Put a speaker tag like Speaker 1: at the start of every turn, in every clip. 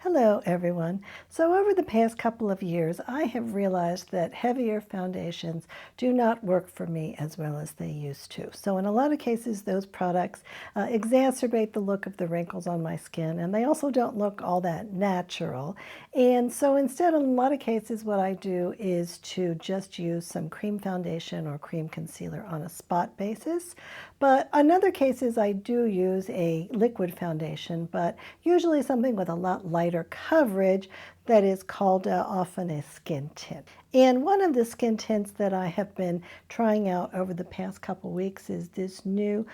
Speaker 1: Hello everyone. So over the past couple of years, I have realized that heavier foundations do not work for me as well as they used to. So in a lot of cases, those products exacerbate the look of the wrinkles on my skin, and they also don't look all that natural. And so instead, in a lot of cases, what I do is to just use some cream foundation or cream concealer on a spot basis. But in other cases, I do use a liquid foundation, but usually something with a lot lighter coverage that is called often a skin tint. And one of the skin tints that I have been trying out over the past couple weeks is this new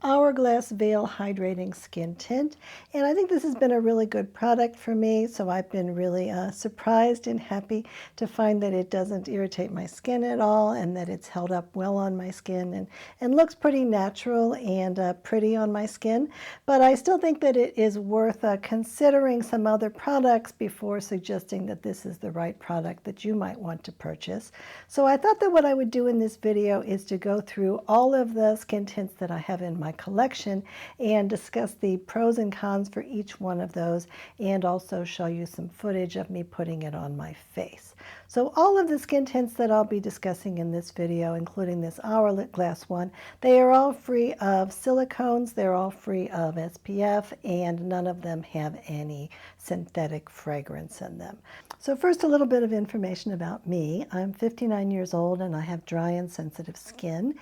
Speaker 1: Hourglass Veil Hydrating Skin Tint. And I think this has been a really good product for me, so I've been really surprised and happy to find that it doesn't irritate my skin at all and that it's held up well on my skin and looks pretty natural and pretty on my skin. But I still think that it is worth considering some other products before suggesting that this is the right product that you might want to purchase. So I thought that what I would do in this video is to go through all of the skin tints that I have in my collection and discuss the pros and cons for each one of those, and also show you some footage of me putting it on my face. So all of the skin tints that I'll be discussing in this video, including this Hourglass one, they are all free of silicones, they're all free of SPF, and none of them have any synthetic fragrance in them. So first, a little bit of information about me. I'm 59 years old and I have dry and sensitive skin.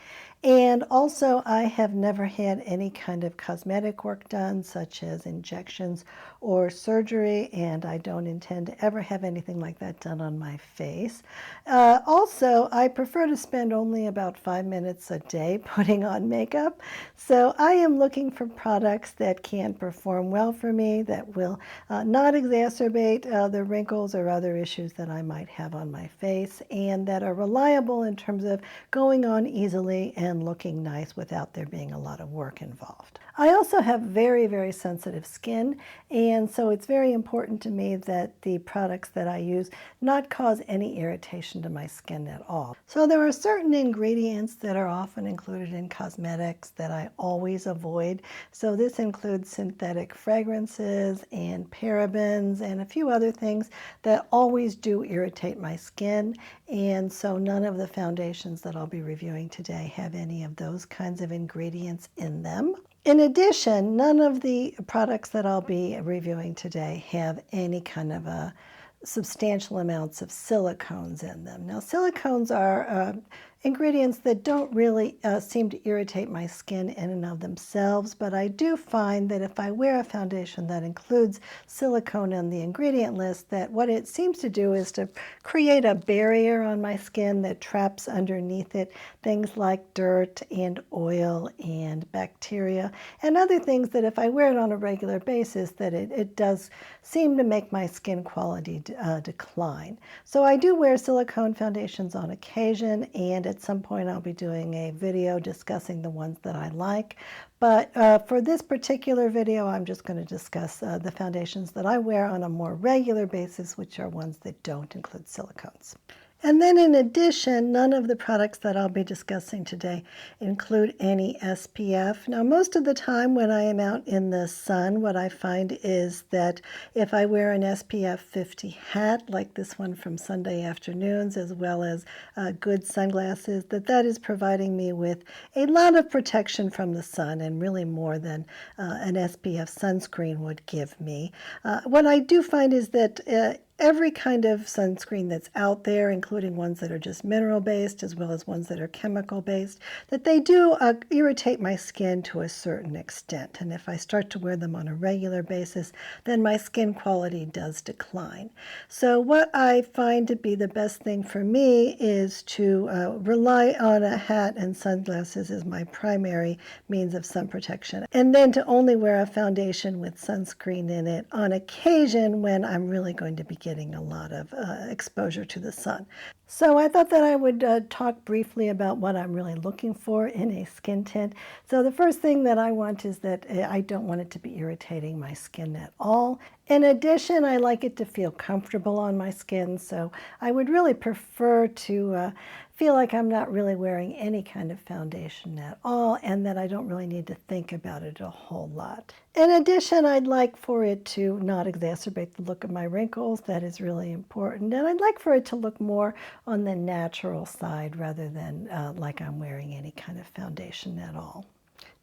Speaker 1: And also, I have never had any kind of cosmetic work done, such as injections or surgery, and I don't intend to ever have anything like that done on my face. Also, I prefer to spend only about 5 minutes a day putting on makeup. So I am looking for products that can perform well for me, that will not exacerbate the wrinkles or other issues that I might have on my face, and that are reliable in terms of going on easily and looking nice without there being a lot of work involved. I also have very, very sensitive skin, and so it's very important to me that the products that I use not cause any irritation to my skin at all. So there are certain ingredients that are often included in cosmetics that I always avoid. So this includes synthetic fragrances and parabens and a few other things that always do irritate my skin, and so none of the foundations that I'll be reviewing today have any of those kinds of ingredients in them. In addition, none of the products that I'll be reviewing today have any kind of substantial amounts of silicones in them. Now, silicones are ingredients that don't really seem to irritate my skin in and of themselves, but I do find that if I wear a foundation that includes silicone on the ingredient list, that what it seems to do is to create a barrier on my skin that traps underneath it things like dirt and oil and bacteria and other things that if I wear it on a regular basis, that it does seem to make my skin quality decline. So I do wear silicone foundations on occasion, and at some point I'll be doing a video discussing the ones that I like. But for this particular video, I'm just going to discuss the foundations that I wear on a more regular basis, which are ones that don't include silicones. And then in addition, none of the products that I'll be discussing today include any SPF. Now, most of the time when I am out in the sun, what I find is that if I wear an SPF 50 hat, like this one from Sunday Afternoons, as well as good sunglasses, that is providing me with a lot of protection from the sun, and really more than an SPF sunscreen would give me. What I do find is that every kind of sunscreen that's out there, including ones that are just mineral-based as well as ones that are chemical-based, that they do irritate my skin to a certain extent. And if I start to wear them on a regular basis, then my skin quality does decline. So what I find to be the best thing for me is to rely on a hat and sunglasses as my primary means of sun protection, and then to only wear a foundation with sunscreen in it on occasion when I'm really going to be getting a lot of exposure to the sun. So I thought that I would talk briefly about what I'm really looking for in a skin tint. So the first thing that I want is that I don't want it to be irritating my skin at all. In addition, I like it to feel comfortable on my skin, so I would really prefer to feel like I'm not really wearing any kind of foundation at all, and that I don't really need to think about it a whole lot. In addition, I'd like for it to not exacerbate the look of my wrinkles. That is really important. And I'd like for it to look more on the natural side rather than like I'm wearing any kind of foundation at all.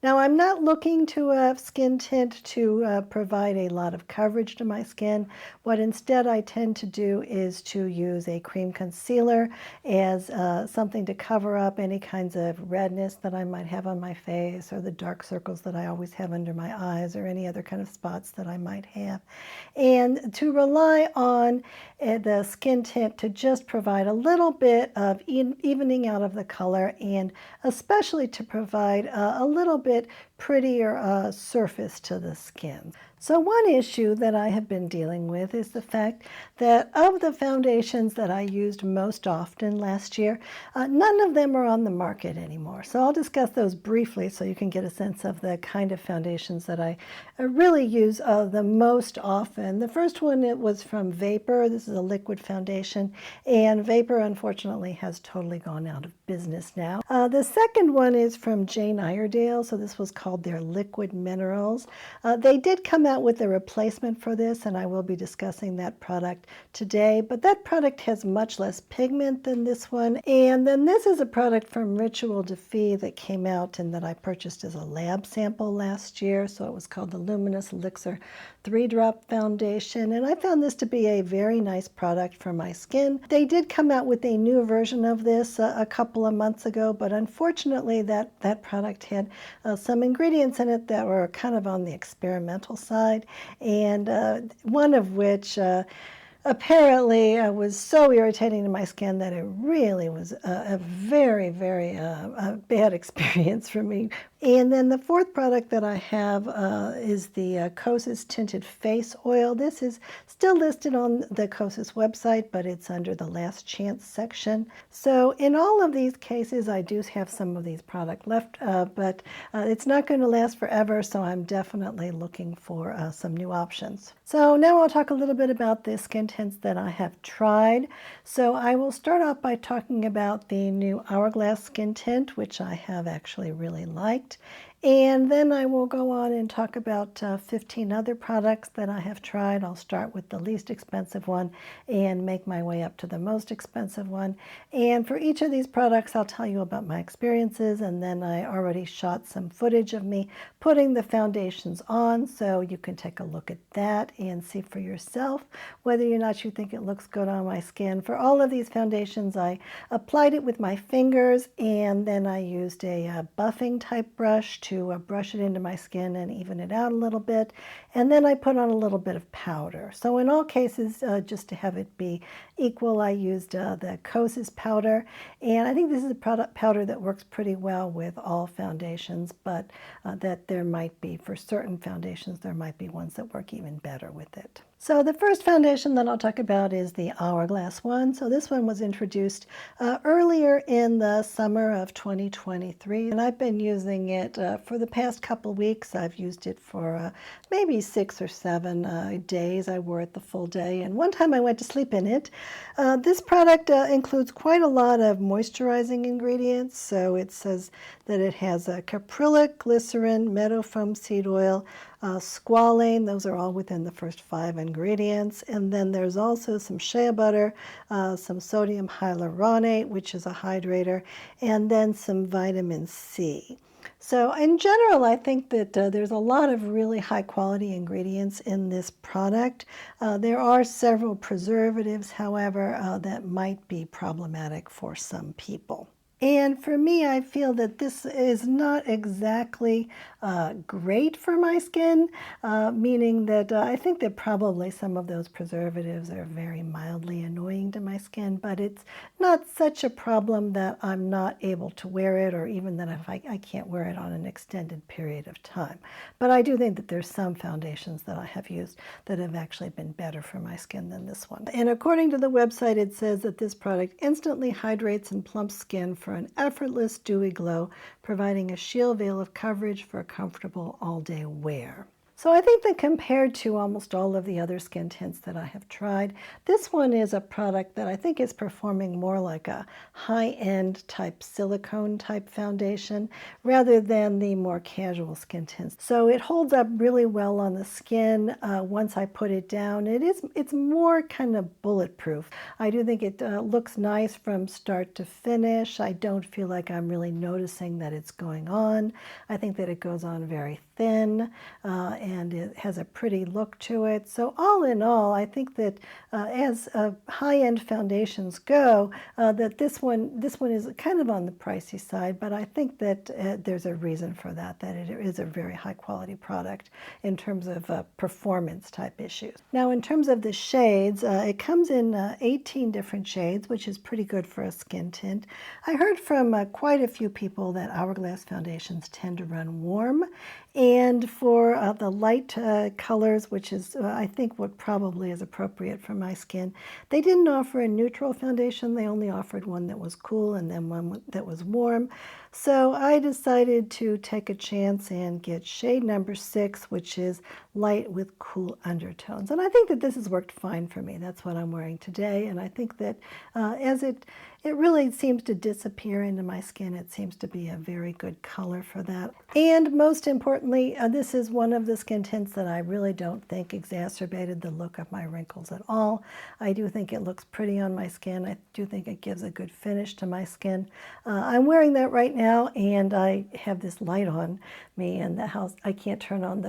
Speaker 1: Now, I'm not looking to a skin tint to provide a lot of coverage to my skin. What instead I tend to do is to use a cream concealer as something to cover up any kinds of redness that I might have on my face, or the dark circles that I always have under my eyes, or any other kind of spots that I might have. And to rely on the skin tint to just provide a little bit of evening out of the color, and especially to provide a little bit prettier surface to the skin. So one issue that I have been dealing with is the fact that of the foundations that I used most often last year, none of them are on the market anymore. So I'll discuss those briefly so you can get a sense of the kind of foundations that I really use the most often. The first one, it was from Vapor. This is a liquid foundation, and Vapor unfortunately has totally gone out of business now. The second one is from Jane Iredale. So this was called their Liquid Minerals. They did come out with a replacement for this, and I will be discussing that product today, but that product has much less pigment than this one. And then this is a product from Rituel de Fille that came out and that I purchased as a lab sample last year. So it was called the Luminous Elixir 3-Drop Foundation, and I found this to be a very nice product for my skin. They did come out with a new version of this a couple of months ago, but unfortunately that product had some ingredients in it that were kind of on the experimental side, and one of which apparently was so irritating to my skin that it really was a very, very bad experience for me. And then the fourth product that I have is the Kosas Tinted Face Oil. This is still listed on the Kosas website, but it's under the Last Chance section. So in all of these cases, I do have some of these products left, but it's not going to last forever, so I'm definitely looking for some new options. So now I'll talk a little bit about the skin tints that I have tried. So I will start off by talking about the new Hourglass skin tint, which I have actually really liked. And then I will go on and talk about 15 other products that I have tried. I'll start with the least expensive one and make my way up to the most expensive one. And for each of these products, I'll tell you about my experiences, and then I already shot some footage of me putting the foundations on, so you can take a look at that and see for yourself whether or not you think it looks good on my skin. For all of these foundations, I applied it with my fingers, and then I used a buffing type brush to brush it into my skin and even it out a little bit, and then I put on a little bit of powder. So in all cases, just to have it be equal, I used the Kosas powder, and I think this is a powder that works pretty well with all foundations, but that there might be, for certain foundations, there might be ones that work even better with it. So the first foundation that I'll talk about is the Hourglass one. So this one was introduced earlier in the summer of 2023, and I've been using it for the past couple weeks. I've used it for maybe 6 or 7 days. I wore it the full day, and one time I went to sleep in it. This product includes quite a lot of moisturizing ingredients. So it says that it has caprylic, glycerin, meadow foam seed oil, squalane. Those are all within the first 5 ingredients. And then there's also some shea butter, some sodium hyaluronate, which is a hydrator, and then some vitamin C. So in general, I think that there's a lot of really high quality ingredients in this product. There are several preservatives, however, that might be problematic for some people. And for me, I feel that this is not exactly great for my skin, meaning that I think that probably some of those preservatives are very mildly annoying to my skin, but it's not such a problem that I'm not able to wear it, or even that if I can't wear it on an extended period of time. But I do think that there's some foundations that I have used that have actually been better for my skin than this one. And according to the website, it says that this product instantly hydrates and plumps skin for an effortless dewy glow, providing a shield veil of coverage for a comfortable all-day wear. So I think that compared to almost all of the other skin tints that I have tried, this one is a product that I think is performing more like a high-end type silicone type foundation rather than the more casual skin tints. So it holds up really well on the skin once I put it down. It's more kind of bulletproof. I do think it looks nice from start to finish. I don't feel like I'm really noticing that it's going on. I think that it goes on very thin and it has a pretty look to it. So all in all, I think that as high-end foundations go, that this one is kind of on the pricey side, but I think that there's a reason for that it is a very high-quality product in terms of performance type issues. Now, in terms of the shades, it comes in 18 different shades, which is pretty good for a skin tint. I heard from quite a few people that Hourglass foundations tend to run warm, and for the light colors, which is I think what probably is appropriate for my skin, they didn't offer a neutral foundation. They only offered one that was cool and then one that was warm. So I decided to take a chance and get shade number 6, which is light with cool undertones. And I think that this has worked fine for me. That's what I'm wearing today. And I think that as it really seems to disappear into my skin, it seems to be a very good color for that. And most importantly, this is one of the skin tints that I really don't think exacerbated the look of my wrinkles at all. I do think it looks pretty on my skin. I do think it gives a good finish to my skin. I'm wearing that right now, and I have this light on me in the house. I can't turn on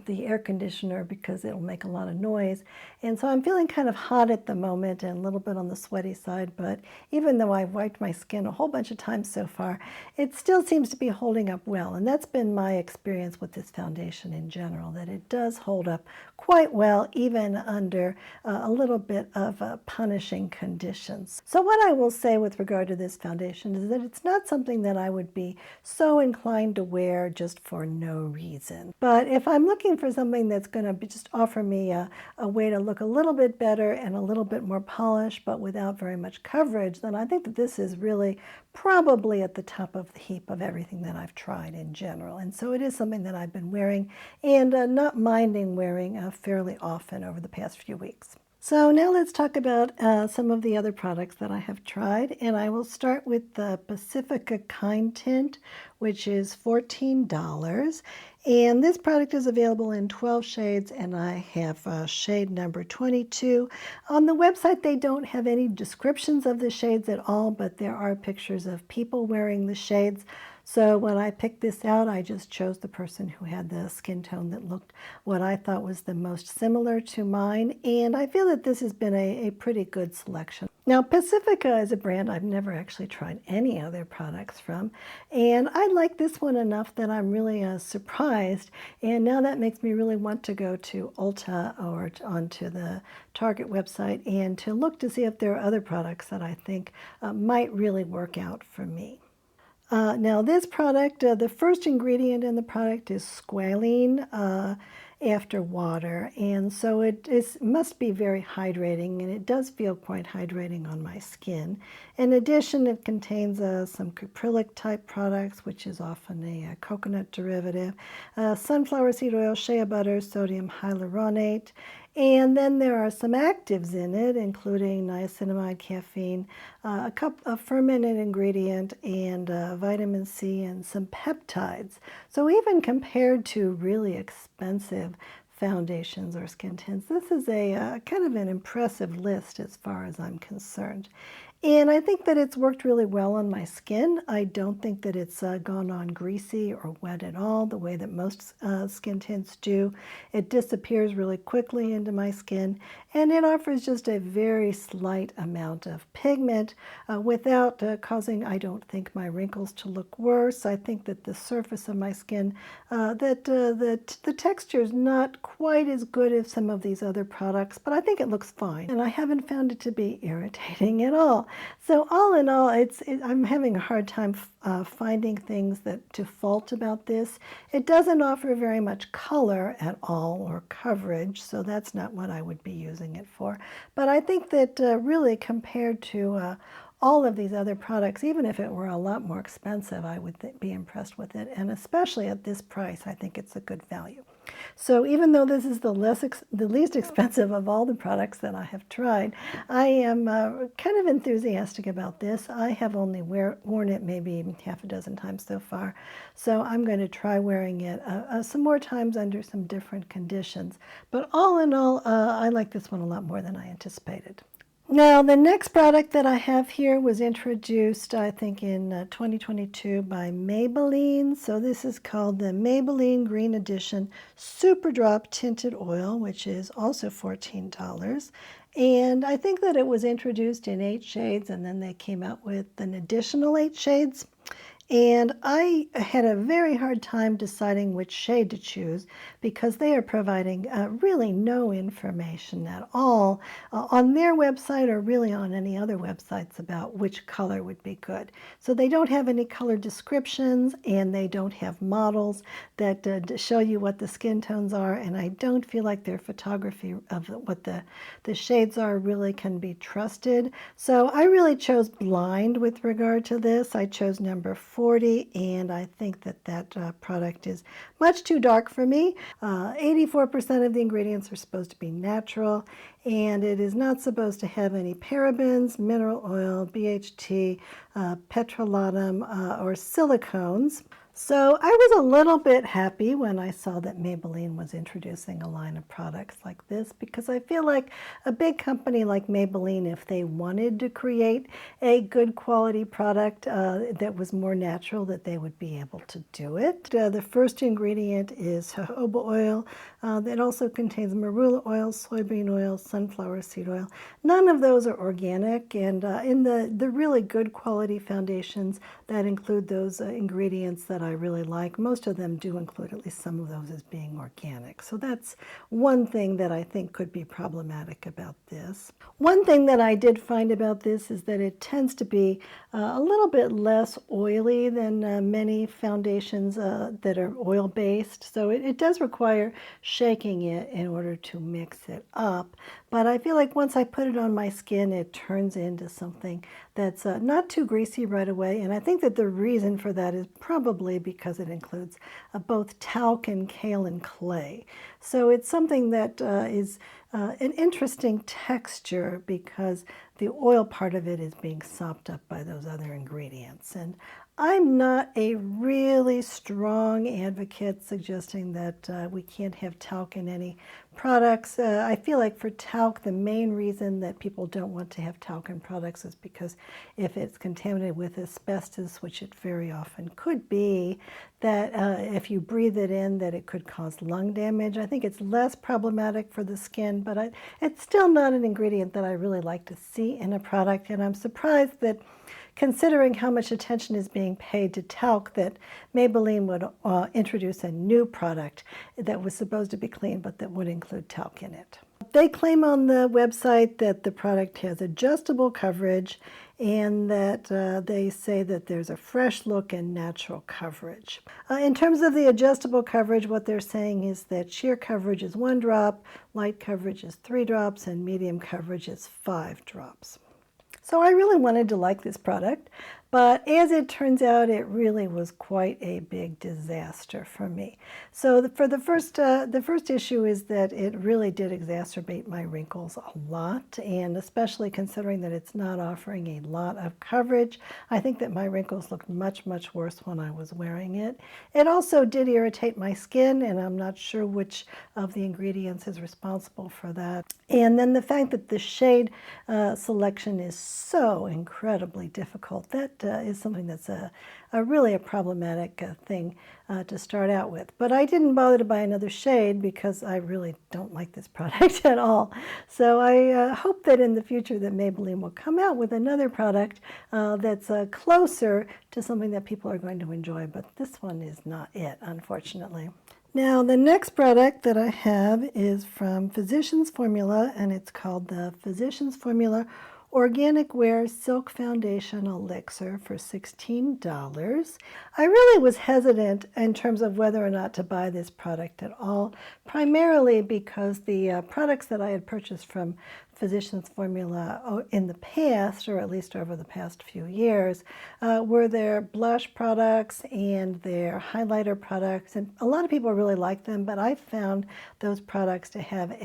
Speaker 1: the air conditioner because it'll make a lot of noise. And so I'm feeling kind of hot at the moment and a little bit on the sweaty side, but even though I've wiped my skin a whole bunch of times so far, it still seems to be holding up well. And that's been my experience with this foundation in general, that it does hold up quite well even under a little bit of punishing conditions. So what I will say with regard to this foundation is that it's not something that I would be so inclined to wear just for no reason. But if I'm looking for something that's going to just offer me a way to look a little bit better and a little bit more polished, but without very much coverage, then I think that this is really probably at the top of the heap of everything that I've tried in general. And so it is something that I've been wearing and not minding wearing fairly often over the past few weeks. So now let's talk about some of the other products that I have tried, and I will start with the Pacifica Kind Tint, which is $14. And this product is available in 12 shades, and I have shade number 22. On the website, they don't have any descriptions of the shades at all, but there are pictures of people wearing the shades. So when I picked this out, I just chose the person who had the skin tone that looked what I thought was the most similar to mine, and I feel that this has been a pretty good selection. Now, Pacifica is a brand I've never actually tried any other products from, and I like this one enough that I'm really surprised, and now that makes me really want to go to Ulta or onto the Target website and to look to see if there are other products that I think might really work out for me. Now this product, the first ingredient in the product is squalene after water, and so it must be very hydrating, and it does feel quite hydrating on my skin. In addition, it contains some caprylic type products, which is often a coconut derivative, sunflower seed oil, shea butter, sodium hyaluronate, and then there are some actives in it, including niacinamide, caffeine, a fermented ingredient, and vitamin C, and some peptides. So even compared to really expensive foundations or skin tints, this is a kind of an impressive list as far as I'm concerned. And I think that it's worked really well on my skin. I don't think that it's gone on greasy or wet at all, the way that most skin tints do. It disappears really quickly into my skin, and it offers just a very slight amount of pigment without causing, I don't think, my wrinkles to look worse. I think that the surface of my skin, the texture is not quite as good as some of these other products, but I think it looks fine, and I haven't found it to be irritating at all. So all in all, I'm having a hard time finding things to fault about this. It doesn't offer very much color at all or coverage, so that's not what I would be using it for. But I think that really compared to all of these other products, even if it were a lot more expensive, I would be impressed with it. And especially at this price, I think it's a good value. So even though this is the least expensive of all the products that I have tried, I am kind of enthusiastic about this. I have only worn it maybe half a dozen times so far, so I'm going to try wearing it some more times under some different conditions. But all in all, I like this one a lot more than I anticipated. Now, the next product that I have here was introduced, I think, in 2022 by Maybelline. So this is called the Maybelline Green Edition Superdrop Tinted Oil, which is also $14. And I think that it was introduced in 8 shades, and then they came out with an additional 8 shades. And I had a very hard time deciding which shade to choose because they are providing really no information at all on their website or really on any other websites about which color would be good. So they don't have any color descriptions and they don't have models that show you what the skin tones are, and I don't feel like their photography of what the shades are really can be trusted. So I really chose blind with regard to this. I chose number 40, and I think that product is much too dark for me. 84% of the ingredients are supposed to be natural, and it is not supposed to have any parabens, mineral oil, BHT, petrolatum, or silicones. So I was a little bit happy when I saw that Maybelline was introducing a line of products like this, because I feel like a big company like Maybelline, if they wanted to create a good quality product that was more natural, that they would be able to do it. The first ingredient is jojoba oil. That also contains marula oil, soybean oil, sunflower seed oil. None of those are organic, and in the really good quality foundations that include those ingredients that I really like, most of them do include at least some of those as being organic. So that's one thing that I think could be problematic about this. One thing that I did find about this is that it tends to be a little bit less oily than many foundations that are oil-based. So it does require shaking it in order to mix it up. But I feel like once I put it on my skin, it turns into something that's not too greasy right away. And I think that the reason for that is probably because it includes both talc and kaolin clay. So it's something that is an interesting texture because the oil part of it is being sopped up by those other ingredients. And I'm not a really strong advocate suggesting that we can't have talc in any products. I feel like for talc, the main reason that people don't want to have talc in products is because if it's contaminated with asbestos, which it very often could be, that if you breathe it in, that it could cause lung damage. I think it's less problematic for the skin, but it's still not an ingredient that I really like to see in a product, and I'm surprised that considering how much attention is being paid to talc, that Maybelline would introduce a new product that was supposed to be clean but that would include talc in it. They claim on the website that the product has adjustable coverage and that they say that there's a fresh look and natural coverage. In terms of the adjustable coverage, what they're saying is that sheer coverage is 1 drop, light coverage is 3 drops, and medium coverage is 5 drops. So I really wanted to like this product, but as it turns out, it really was quite a big disaster for me. So for the first issue is that it really did exacerbate my wrinkles a lot, and especially considering that it's not offering a lot of coverage, I think that my wrinkles looked much, much worse when I was wearing it. It also did irritate my skin, and I'm not sure which of the ingredients is responsible for that. And then the fact that the shade selection is so incredibly difficult, that is something that's really a problematic thing to start out with. But I didn't bother to buy another shade because I really don't like this product at all. So I hope that in the future that Maybelline will come out with another product that's closer to something that people are going to enjoy, but this one is not it, unfortunately. Now, the next product that I have is from Physicians Formula, and it's called the Physicians Formula Organic Wear Silk Foundation Elixir for $16. I really was hesitant in terms of whether or not to buy this product at all, primarily because the products that I had purchased from Physicians Formula in the past, or at least over the past few years, were their blush products and their highlighter products, and a lot of people really like them, but I found those products to have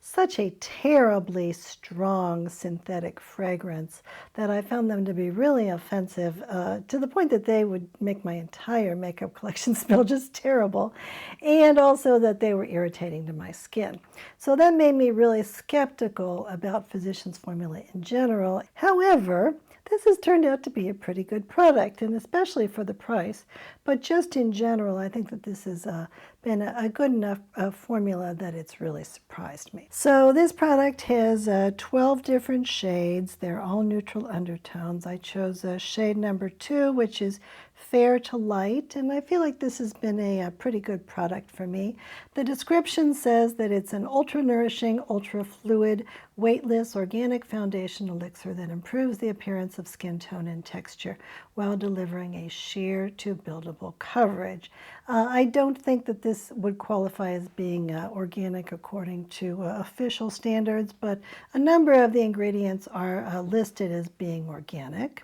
Speaker 1: such a terribly strong synthetic fragrance that I found them to be really offensive, to the point that they would make my entire makeup collection smell just terrible, and also that they were irritating to my skin. So that made me really skeptical about Physicians Formula in general. However, this has turned out to be a pretty good product, and especially for the price. But just in general, I think that this has been a good enough formula that it's really surprised me. So this product has 12 different shades. They're all neutral undertones. I chose shade number 2, which is Fair to Light, and I feel like this has been a pretty good product for me. The description says that it's an ultra-nourishing, ultra-fluid, weightless, organic foundation elixir that improves the appearance of skin tone and texture while delivering a sheer to buildable coverage. I don't think that this would qualify as being organic according to official standards, but a number of the ingredients are listed as being organic.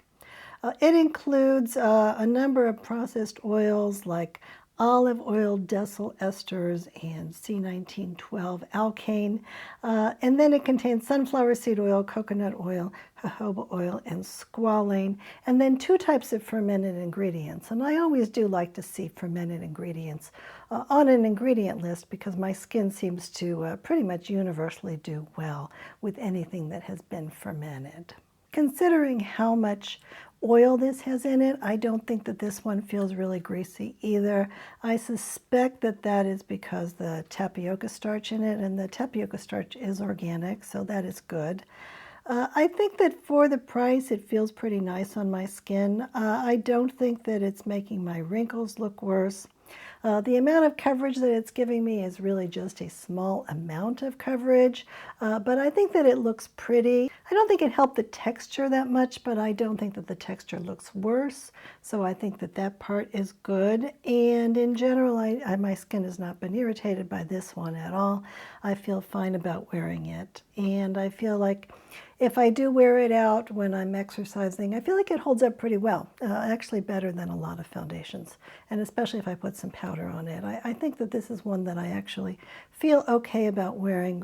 Speaker 1: It includes a number of processed oils like olive oil, decyl esters, and C1912 alkane. And then it contains sunflower seed oil, coconut oil, jojoba oil, and squalane. And then 2 types of fermented ingredients. And I always do like to see fermented ingredients on an ingredient list because my skin seems to pretty much universally do well with anything that has been fermented. Considering how much oil this has in it, I don't think that this one feels really greasy either. I suspect that that is because the tapioca starch in it, and the tapioca starch is organic, so that is good. I think that for the price, it feels pretty nice on my skin. I don't think that it's making my wrinkles look worse. The amount of coverage that it's giving me is really just a small amount of coverage, but I think that it looks pretty. I don't think it helped the texture that much, but I don't think that the texture looks worse, so I think that that part is good. And in general, my skin has not been irritated by this one at all. I feel fine about wearing it, and I feel like if I do wear it out when I'm exercising, I feel like it holds up pretty well, actually better than a lot of foundations, and especially if I put some powder on it. I think that this is one that I actually feel okay about wearing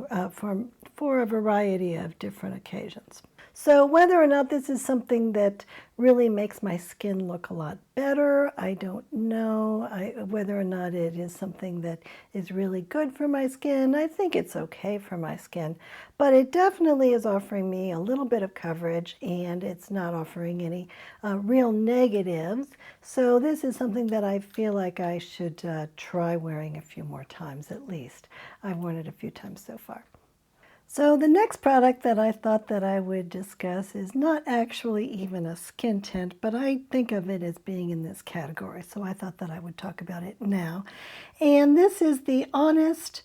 Speaker 1: for a variety of different occasions. So whether or not this is something that really makes my skin look a lot better, I don't know. Whether or not it is something that is really good for my skin, I think it's okay for my skin. But it definitely is offering me a little bit of coverage, and it's not offering any real negatives. So this is something that I feel like I should try wearing a few more times at least. I've worn it a few times so far. So the next product that I thought that I would discuss is not actually even a skin tint, but I think of it as being in this category, so I thought that I would talk about it now. And this is the Honestly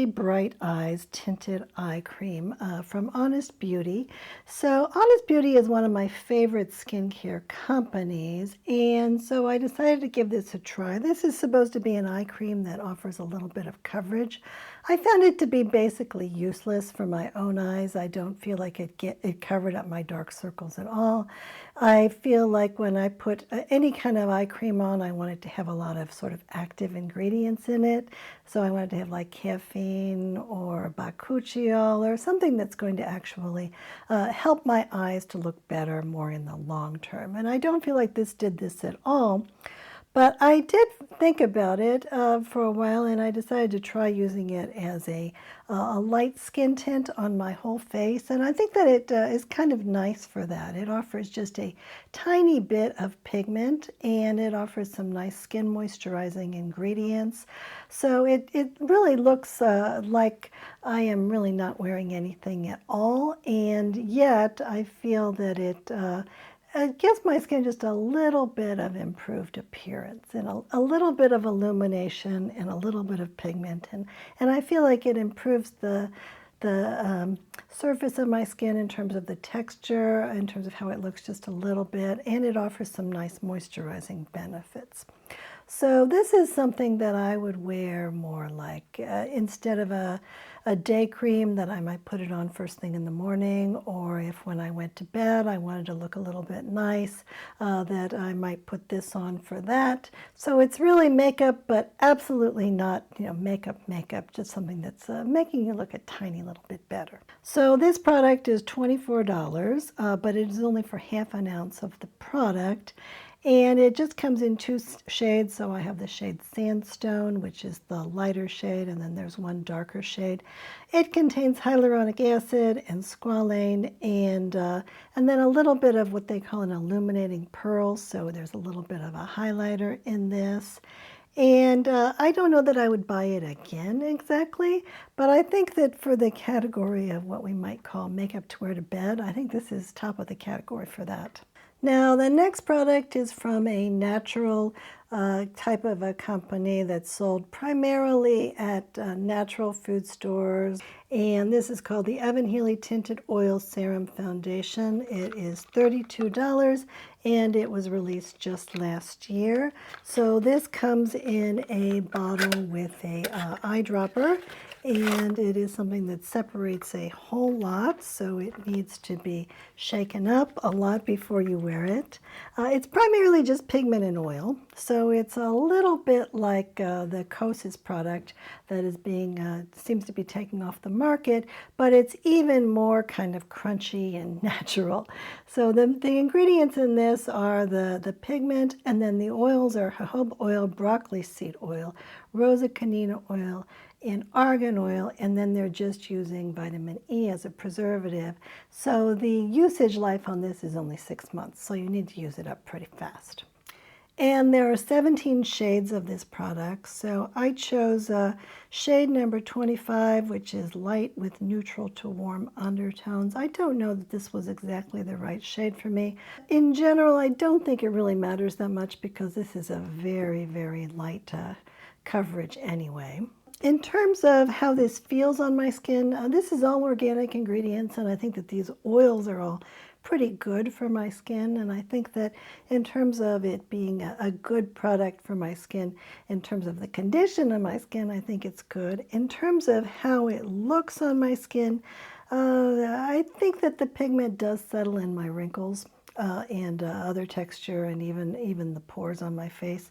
Speaker 1: Bright Eyes Tinted Eye Cream from Honest Beauty. So Honest Beauty is one of my favorite skincare companies, and so I decided to give this a try. This is supposed to be an eye cream that offers a little bit of coverage. I found it to be basically useless for my own eyes. I don't feel like it covered up my dark circles at all. I feel like when I put any kind of eye cream on, I want it to have a lot of sort of active ingredients in it. So I wanted to have like caffeine or bakuchiol or something that's going to actually help my eyes to look better more in the long term. And I don't feel like this did this at all. But I did think about it for a while, and I decided to try using it as a light skin tint on my whole face. And I think that it is kind of nice for that. It offers just a tiny bit of pigment, and it offers some nice skin moisturizing ingredients. So it really looks like I am really not wearing anything at all, and yet I feel that it gives my skin just a little bit of improved appearance and a little bit of illumination and a little bit of pigment. And I feel like it improves the the surface of my skin in terms of the texture, in terms of how it looks just a little bit, and it offers some nice moisturizing benefits. So this is something that I would wear more like instead of a day cream that I might put it on first thing in the morning, or if when I went to bed I wanted to look a little bit nice, that I might put this on for that. So it's really makeup, but absolutely not, makeup, just something that's making you look a tiny little bit better. So this product is $24, but it is only for half an ounce of the product. And it just comes in 2 shades, so I have the shade Sandstone, which is the lighter shade, and then there's one darker shade. It contains hyaluronic acid and squalane, and then a little bit of what they call an illuminating pearl, so there's a little bit of a highlighter in this. And I don't know that I would buy it again exactly, but I think that for the category of what we might call makeup to wear to bed, I think this is top of the category for that. Now, the next product is from a natural type of a company that's sold primarily at natural food stores, and this is called the Evanhealy Tinted Oil Serum Foundation. It is $32, and it was released just last year. So this comes in a bottle with a eyedropper, and it is something that separates a whole lot, so it needs to be shaken up a lot before you wear it. It's primarily just pigment and oil, so it's a little bit like the Kosas product that is being seems to be taking off the market, but it's even more kind of crunchy and natural. So the ingredients in this are the pigment, and then the oils are jojoba oil, broccoli seed oil, rosa canina oil, and argan oil, and then they're just using vitamin E as a preservative. So the usage life on this is only 6 months, so you need to use it up pretty fast. And there are 17 shades of this product, so I chose shade number 25, which is light with neutral to warm undertones. I don't know that this was exactly the right shade for me. In general, I don't think it really matters that much because this is a very, very light coverage anyway. In terms of how this feels on my skin, this is all organic ingredients, and I think that these oils are all pretty good for my skin, and I think that in terms of it being a good product for my skin, in terms of the condition of my skin, I think it's good. In terms of how it looks on my skin, I think that the pigment does settle in my wrinkles and other texture, and even the pores on my face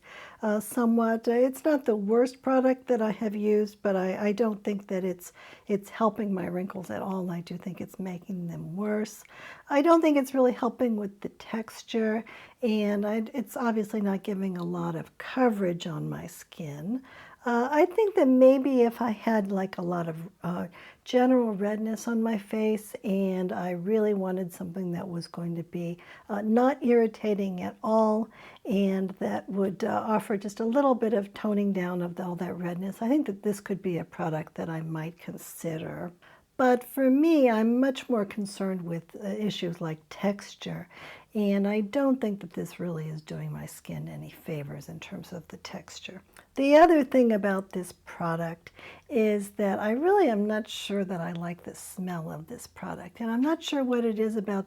Speaker 1: somewhat. It's not the worst product that I have used, but I don't think that it's helping my wrinkles at all. I do think it's making them worse. I don't think it's really helping with the texture, and it's obviously not giving a lot of coverage on my skin. I think that maybe if I had like a lot of general redness on my face and I really wanted something that was going to be not irritating at all and that would offer just a little bit of toning down of all that redness, I think that this could be a product that I might consider. But for me, I'm much more concerned with issues like texture, and I don't think that this really is doing my skin any favors in terms of the texture. The other thing about this product is that I really am not sure that I like the smell of this product, and I'm not sure what it is about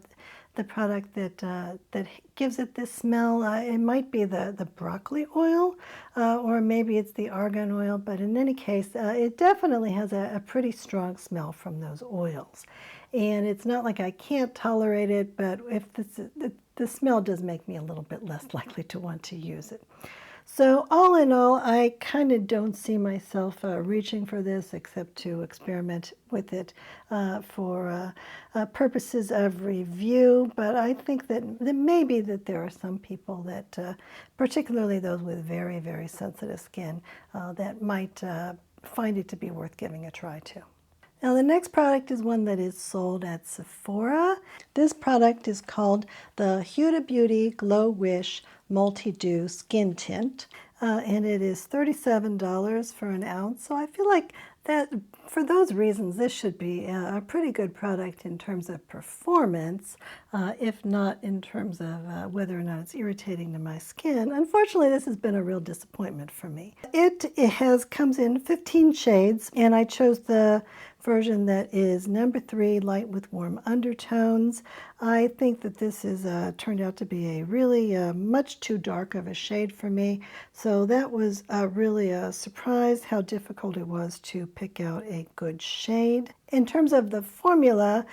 Speaker 1: the product that gives it this smell. It might be the broccoli oil, or maybe it's the argan oil, but in any case, it definitely has a pretty strong smell from those oils. And it's not like I can't tolerate it, but if the smell does make me a little bit less likely to want to use it. So all in all, I kind of don't see myself reaching for this except to experiment with it for purposes of review. But I think that maybe that there are some people that, particularly those with very, very sensitive skin, that might find it to be worth giving a try to. Now the next product is one that is sold at Sephora. This product is called the Huda Beauty GloWish Multidew Skin Tint, and it is $37 for an ounce. So I feel like that for those reasons, this should be a pretty good product in terms of performance, if not in terms of whether or not it's irritating to my skin. Unfortunately, this has been a real disappointment for me. It comes in 15 shades, and I chose the version that is number 3, light with warm undertones. I think that this is turned out to be a really much too dark of a shade for me, so that was really a surprise how difficult it was to pick out a good shade. In terms of the formula,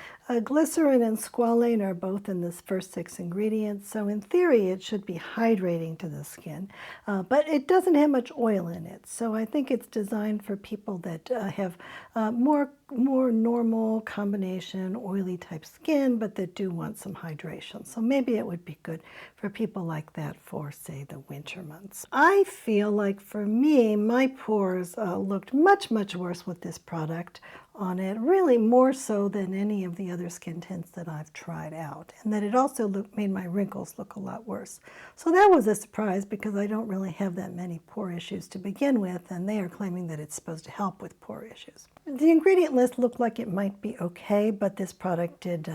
Speaker 1: glycerin and squalane are both in this first 6 ingredients, so in theory it should be hydrating to the skin, but it doesn't have much oil in it, so I think it's designed for people that have more normal combination oily type skin, but that do want some hydration. So maybe it would be good for people like that for, say, the winter months. I feel like for me, my pores looked much worse with this product on it, really more so than any of the other skin tints that I've tried out, and that it also made my wrinkles look a lot worse. So that was a surprise because I don't really have that many pore issues to begin with, and they are claiming that it's supposed to help with pore issues. The ingredient list looked like it might be okay, but this product did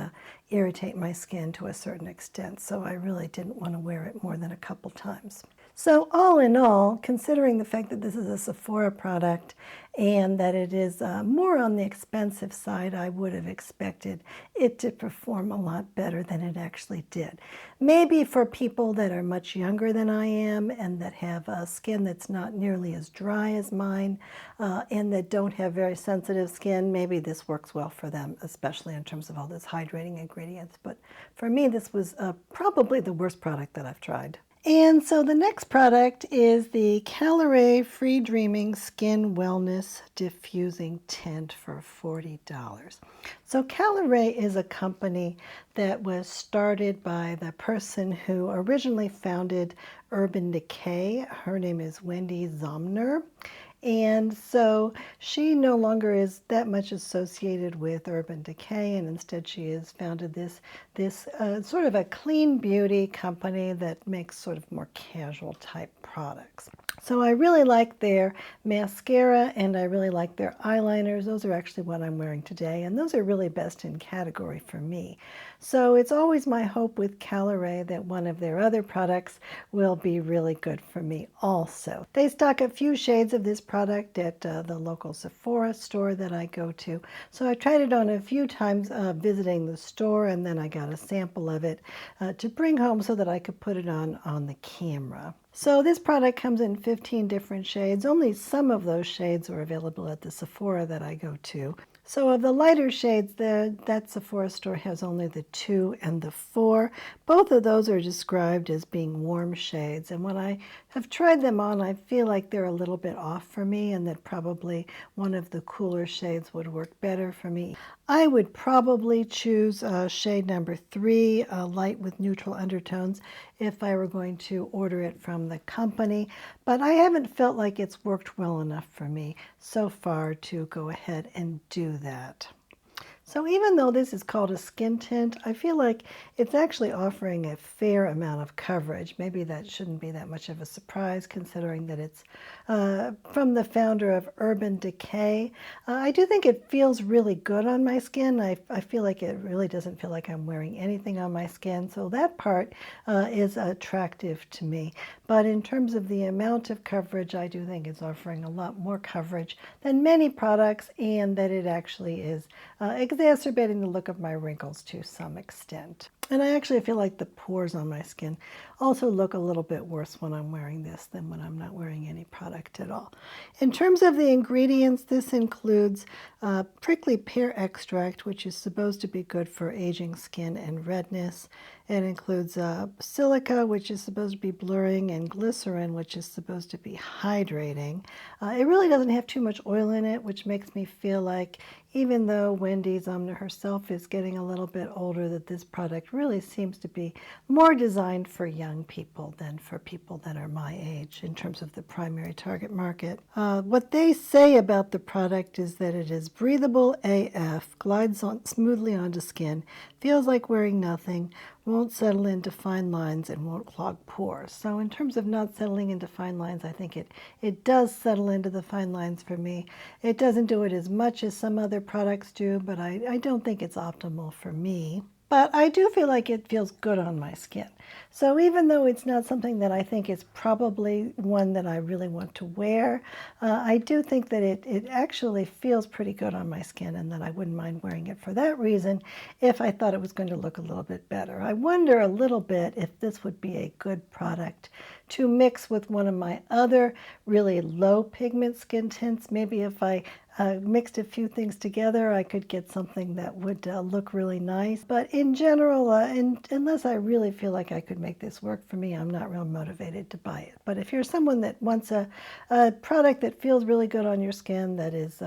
Speaker 1: irritate my skin to a certain extent, so I really didn't want to wear it more than a couple times. So all in all, considering the fact that this is a Sephora product and that it is more on the expensive side, I would have expected it to perform a lot better than it actually did. Maybe for people that are much younger than I am and that have skin that's not nearly as dry as mine and that don't have very sensitive skin, maybe this works well for them, especially in terms of all those hydrating ingredients. But for me, this was probably the worst product that I've tried. And so the next product is the Caliray Free Dreaming Skin Wellness Diffusing Tint for $40. So Caliray is a company that was started by the person who originally founded Urban Decay. Her name is Wendy Zomner. And so she no longer is that much associated with Urban Decay, and instead she has founded this sort of a clean beauty company that makes sort of more casual type products. So I really like their mascara and I really like their eyeliners. Those are actually what I'm wearing today, and those are really best in category for me. So it's always my hope with Caliray that one of their other products will be really good for me also. They stock a few shades of this product at the local Sephora store that I go to. So I tried it on a few times visiting the store, and then I got a sample of it to bring home so that I could put it on the camera. So this product comes in 15 different shades. Only some of those shades are available at the Sephora that I go to. So of the lighter shades, that Sephora store has only the 2 and the 4. Both of those are described as being warm shades. And when I have tried them on, I feel like they're a little bit off for me and that probably one of the cooler shades would work better for me. I would probably choose shade number 3, light with neutral undertones, if I were going to order it from the company. But I haven't felt like it's worked well enough for me so far to go ahead and do that. So even though this is called a skin tint, I feel like it's actually offering a fair amount of coverage. Maybe that shouldn't be that much of a surprise considering that it's from the founder of Urban Decay. I do think it feels really good on my skin. I feel like it really doesn't feel like I'm wearing anything on my skin, so that part is attractive to me. But in terms of the amount of coverage, I do think it's offering a lot more coverage than many products, and that it actually is exacerbating the look of my wrinkles to some extent. And I actually feel like the pores on my skin also look a little bit worse when I'm wearing this than when I'm not wearing any product at all. In terms of the ingredients, this includes prickly pear extract, which is supposed to be good for aging skin and redness. It includes silica, which is supposed to be blurring, and glycerin, which is supposed to be hydrating. It really doesn't have too much oil in it, which makes me feel like even though Wendy Zomner herself is getting a little bit older, that this product really seems to be more designed for young people than for people that are my age in terms of the primary target market. What they say about the product is that it is breathable AF, glides smoothly onto skin, feels like wearing nothing, won't settle into fine lines, and won't clog pores. So in terms of not settling into fine lines, I think it does settle into the fine lines for me. It doesn't do it as much as some other products do, but I don't think it's optimal for me. but I do feel like it feels good on my skin. So even though it's not something that I think is probably one that I really want to wear, I do think that it actually feels pretty good on my skin and that I wouldn't mind wearing it for that reason if I thought it was going to look a little bit better. I wonder a little bit if this would be a good product to mix with one of my other really low pigment skin tints. Maybe if I mixed a few things together, I could get something that would look really nice. But in general, unless I really feel like I could make this work for me, I'm not real motivated to buy it. But if you're someone that wants a product that feels really good on your skin, that is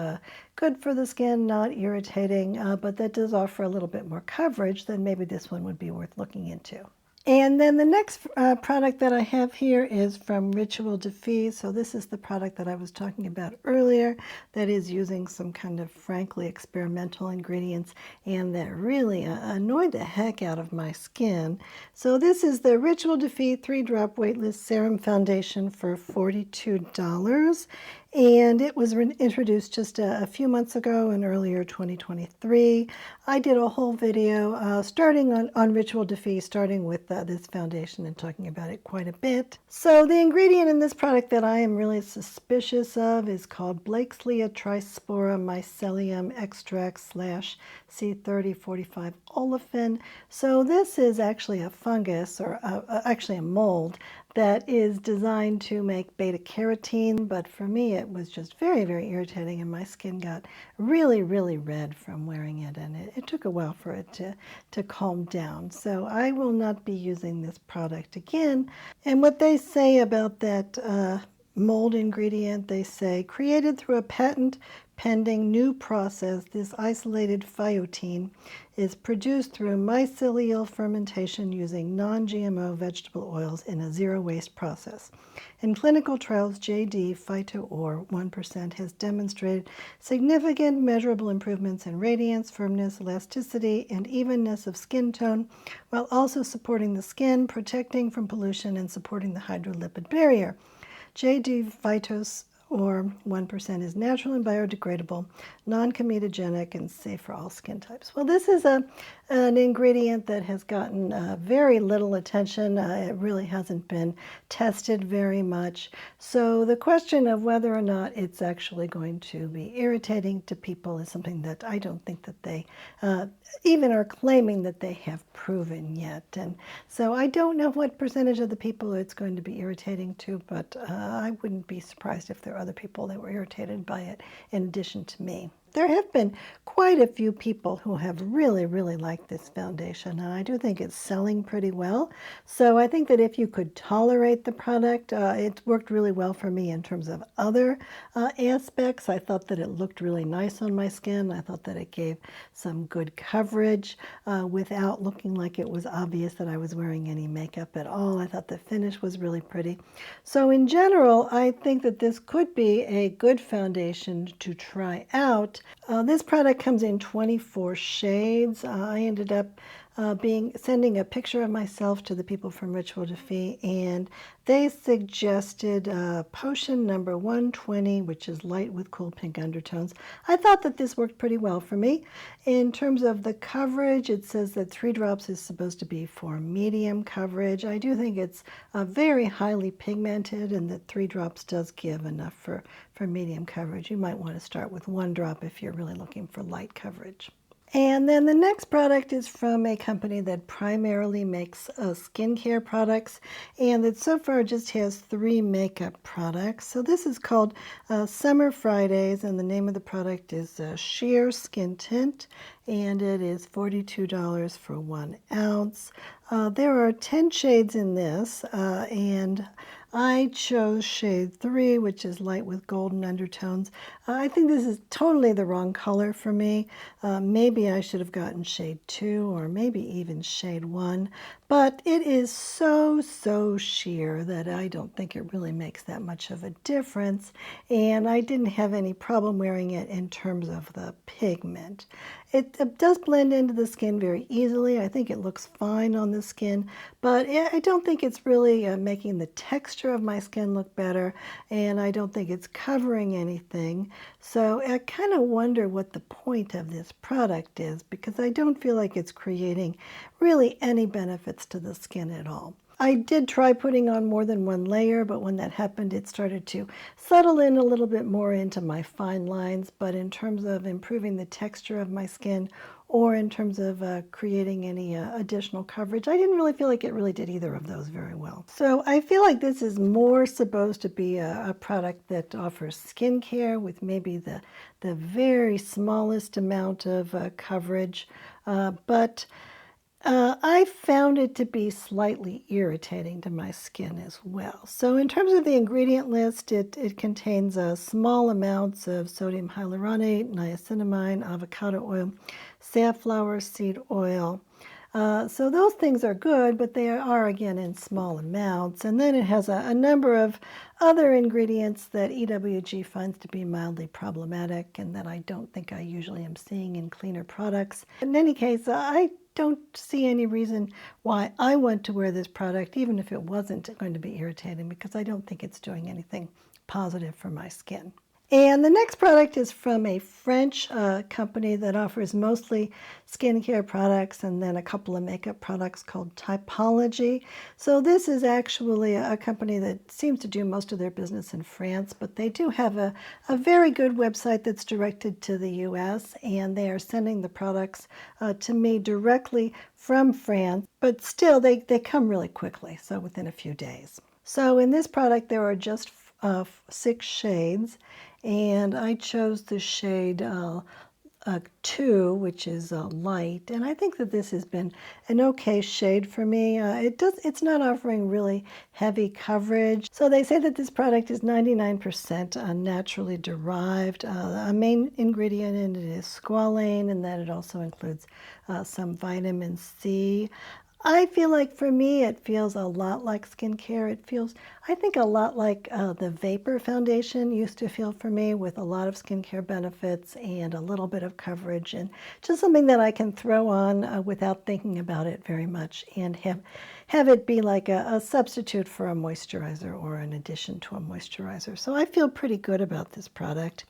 Speaker 1: good for the skin, not irritating, but that does offer a little bit more coverage, then maybe this one would be worth looking into. And then the next product that I have here is from Rituel de Fille. So this is the product that I was talking about earlier that is using some kind of frankly experimental ingredients and that really annoyed the heck out of my skin. So this is the Rituel de Fille 3-drop weightless serum foundation for $42. And it was introduced just a few months ago in earlier 2023. I did a whole video starting on Rituel de Fille, starting with this foundation and talking about it quite a bit. So the ingredient in this product that I am really suspicious of is called Blakeslea trispora mycelium extract / C3045 olefin. So this is actually a fungus, or actually a mold, that is designed to make beta carotene, but for me it was just very, very irritating and my skin got really, really red from wearing it, and it took a while for it to calm down. So I will not be using this product again. And what they say about that mold ingredient, they say, created through a patent pending new process, this isolated phyotene is produced through mycelial fermentation using non-GMO vegetable oils in a zero-waste process. In clinical trials, JD Phyto-Or 1% has demonstrated significant measurable improvements in radiance, firmness, elasticity, and evenness of skin tone, while also supporting the skin, protecting from pollution, and supporting the hydrolipid barrier. JD Phytos or 1% is natural and biodegradable, non-comedogenic, and safe for all skin types. Well, this is an ingredient that has gotten very little attention. It really hasn't been tested very much. So the question of whether or not it's actually going to be irritating to people is something that I don't think that they even are claiming that they have proven yet. And so I don't know what percentage of the people it's going to be irritating to, but I wouldn't be surprised if there are other people that were irritated by it in addition to me. There have been quite a few people who have really, really liked this foundation, and I do think it's selling pretty well. So I think that if you could tolerate the product, it worked really well for me in terms of other aspects. I thought that it looked really nice on my skin. I thought that it gave some good coverage without looking like it was obvious that I was wearing any makeup at all. I thought the finish was really pretty. So in general, I think that this could be a good foundation to try out. This product comes in 24 shades. I ended up sending a picture of myself to the people from Rituel de Fille, and they suggested potion number 120, which is light with cool pink undertones. I thought that this worked pretty well for me. In terms of the coverage, it says that 3 drops is supposed to be for medium coverage. I do think it's very highly pigmented, and that 3 drops does give enough for medium coverage. You might want to start with 1 drop if you're really looking for light coverage. And then the next product is from a company that primarily makes skincare products, and that so far just has 3 makeup products. So this is called Summer Fridays, and the name of the product is Sheer Skin Tint, and it is $42 for 1 ounce. There are 10 shades in this, and I chose shade 3, which is light with golden undertones. I think this is totally the wrong color for me. Maybe I should have gotten shade 2 or maybe even shade 1, but it is so sheer that I don't think it really makes that much of a difference, and I didn't have any problem wearing it in terms of the pigment. It does blend into the skin very easily. I think it looks fine on the skin, but I don't think it's really making the texture texture of my skin look better, and I don't think it's covering anything. So I kind of wonder what the point of this product is, because I don't feel like it's creating really any benefits to the skin at all. I did try putting on more than one layer, but when that happened, it started to settle in a little bit more into my fine lines. But in terms of improving the texture of my skin, or in terms of creating any additional coverage, I didn't really feel like it really did either of those very well. So I feel like this is more supposed to be a product that offers skincare with maybe the very smallest amount of coverage, but I found it to be slightly irritating to my skin as well. So in terms of the ingredient list, it contains small amounts of sodium hyaluronate, niacinamide, avocado oil, safflower seed oil. So those things are good, but they are, again, in small amounts. And then it has a number of other ingredients that EWG finds to be mildly problematic and that I don't think I usually am seeing in cleaner products. In any case, I don't see any reason why I want to wear this product, even if it wasn't going to be irritating, because I don't think it's doing anything positive for my skin. And the next product is from a French company that offers mostly skincare products and then a couple of makeup products called Typology. So this is actually a company that seems to do most of their business in France, but they do have a very good website that's directed to the US, and they are sending the products to me directly from France, but still they come really quickly, so within a few days. So in this product there are just 6 shades, and I chose the shade 2, which is light, and I think that this has been an okay shade for me. It's not offering really heavy coverage. So they say that this product is 99% naturally derived. A main ingredient in it is squalane, and that it also includes some vitamin C. I feel like for me it feels a lot like skincare. It feels, I think, a lot like the Vapor foundation used to feel for me, with a lot of skincare benefits and a little bit of coverage, and just something that I can throw on without thinking about it very much, and have it be like a substitute for a moisturizer or an addition to a moisturizer. So I feel pretty good about this product.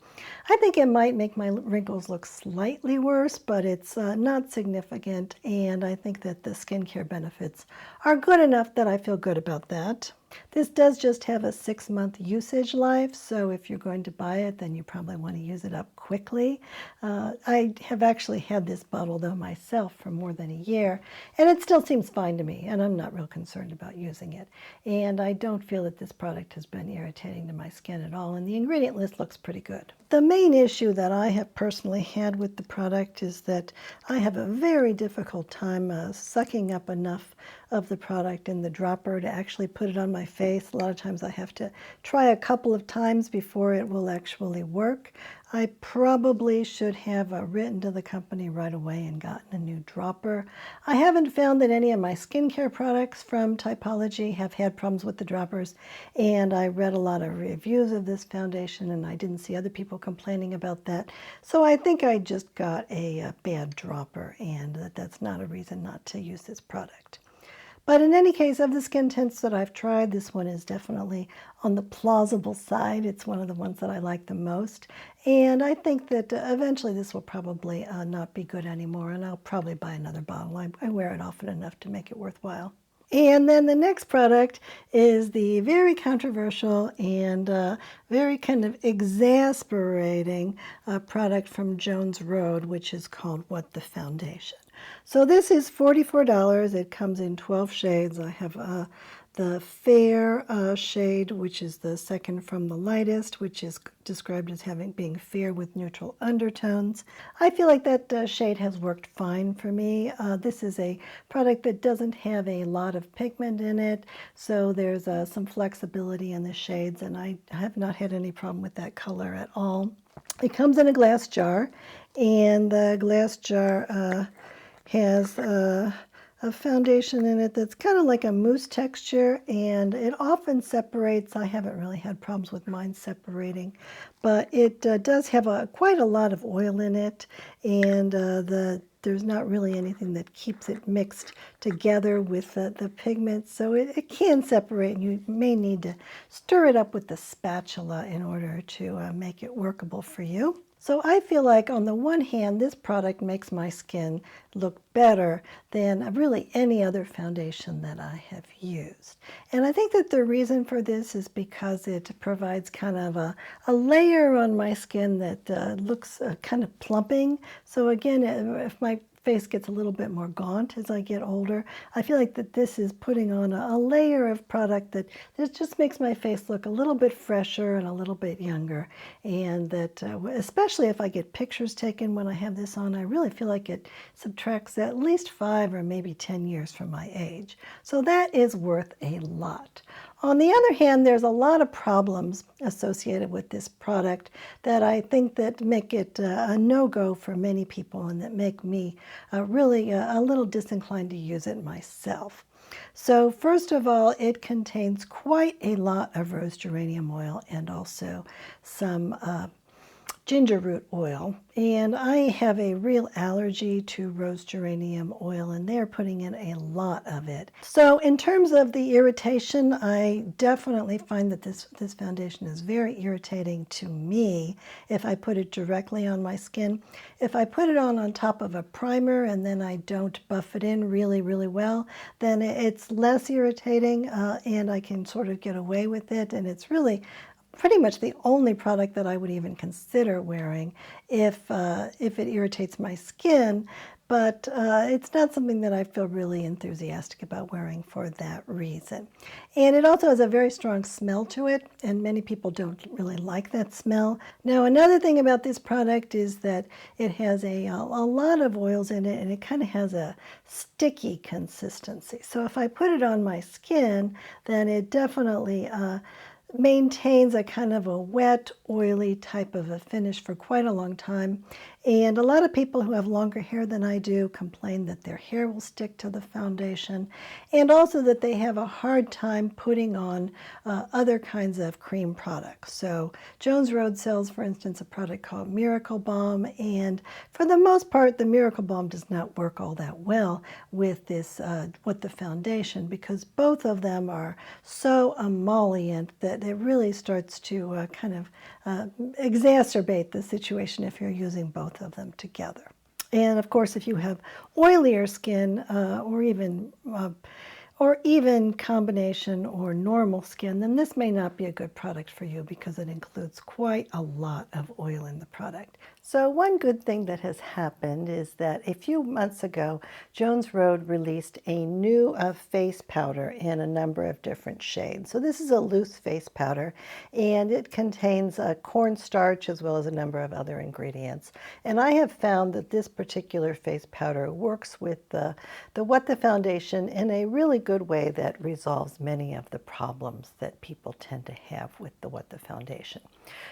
Speaker 1: I think it might make my wrinkles look slightly worse, but it's not significant, and I think that the skincare benefits are good enough that I feel good about that. This does just have a 6-month usage life, so if you're going to buy it, then you probably want to use it up quickly. I have actually had this bottle, though, myself for more than a year, and it still seems fine to me, and I'm not real concerned about using it. And I don't feel that this product has been irritating to my skin at all, and the ingredient list looks pretty good. The main issue that I have personally had with the product is that I have a very difficult time sucking up enough of the product in the dropper to actually put it on my face. A lot of times I have to try a couple of times before it will actually work. I probably should have written to the company right away and gotten a new dropper. I haven't found that any of my skincare products from Typology have had problems with the droppers, and I read a lot of reviews of this foundation and I didn't see other people complaining about that. So I think I just got a bad dropper, and that's not a reason not to use this product. But in any case, of the skin tints that I've tried, this one is definitely on the plausible side. It's one of the ones that I like the most. And I think that eventually this will probably not be good anymore, and I'll probably buy another bottle. I wear it often enough to make it worthwhile. And then the next product is the very controversial and very kind of exasperating product from Jones Road, which is called What the Foundation. So this is $44. It comes in 12 shades. I have the fair shade, which is the second from the lightest, which is described as being fair with neutral undertones. I feel like that shade has worked fine for me. This is a product that doesn't have a lot of pigment in it, so there's some flexibility in the shades, and I have not had any problem with that color at all. It comes in a glass jar, and the glass jar has a foundation in it that's kind of like a mousse texture, and it often separates. I haven't really had problems with mine separating, but it does have quite a lot of oil in it, and the there's not really anything that keeps it mixed together with the pigment, so it can separate, and you may need to stir it up with the spatula in order to make it workable for you. So I feel like on the one hand, this product makes my skin look better than really any other foundation that I have used. And I think that the reason for this is because it provides kind of a layer on my skin that looks kind of plumping. So again, if my face gets a little bit more gaunt as I get older, I feel like that this is putting on a layer of product that just makes my face look a little bit fresher and a little bit younger. And that especially if I get pictures taken when I have this on, I really feel like it subtracts at least 5 or maybe 10 years from my age. So that is worth a lot. On the other hand, there's a lot of problems associated with this product that I think that make it a no-go for many people and that make me really a little disinclined to use it myself. So first of all, it contains quite a lot of rose geranium oil and also some ginger root oil, and I have a real allergy to rose geranium oil, and they're putting in a lot of it. So in terms of the irritation, I definitely find that this foundation is very irritating to me if I put it directly on my skin. If I put it on top of a primer and then I don't buff it in really, really well, then it's less irritating and I can sort of get away with it, and it's really pretty much the only product that I would even consider wearing if it irritates my skin, but it's not something that I feel really enthusiastic about wearing for that reason. And it also has a very strong smell to it, and many people don't really like that smell. Now, another thing about this product is that it has a lot of oils in it, and it kind of has a sticky consistency. So if I put it on my skin, then it definitely maintains a kind of a wet, oily type of a finish for quite a long time. And a lot of people who have longer hair than I do complain that their hair will stick to the foundation, and also that they have a hard time putting on other kinds of cream products. So Jones Road sells, for instance, a product called Miracle Balm, and for the most part, the Miracle Balm does not work all that well with this, with the foundation, because both of them are so emollient that it really starts to kind of exacerbate the situation if you're using both of them together. And of course, if you have oilier skin or even combination or normal skin, then this may not be a good product for you because it includes quite a lot of oil in the product. So one good thing that has happened is that a few months ago, Jones Road released a new face powder in a number of different shades. So this is a loose face powder, and it contains cornstarch as well as a number of other ingredients. And I have found that this particular face powder works with the What the Foundation in a really good way that resolves many of the problems that people tend to have with the What the Foundation.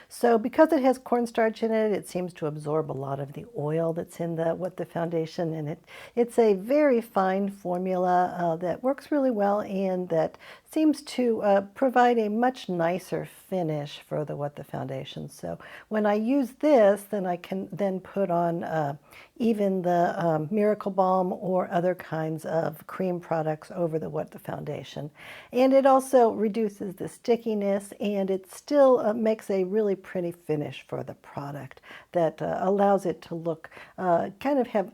Speaker 1: So because it has cornstarch in it, it seems to absorb a lot of the oil that's in the What the Foundation, and it's a very fine formula that works really well and that seems to provide a much nicer finish for the What the Foundation. So when I use this, then I can then put on even the Miracle Balm or other kinds of cream products over the What the Foundation. And it also reduces the stickiness, and it still makes a really pretty finish for the product that allows it to look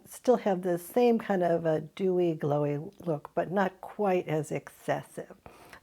Speaker 1: still have the same kind of a dewy, glowy look, but not quite as excessive.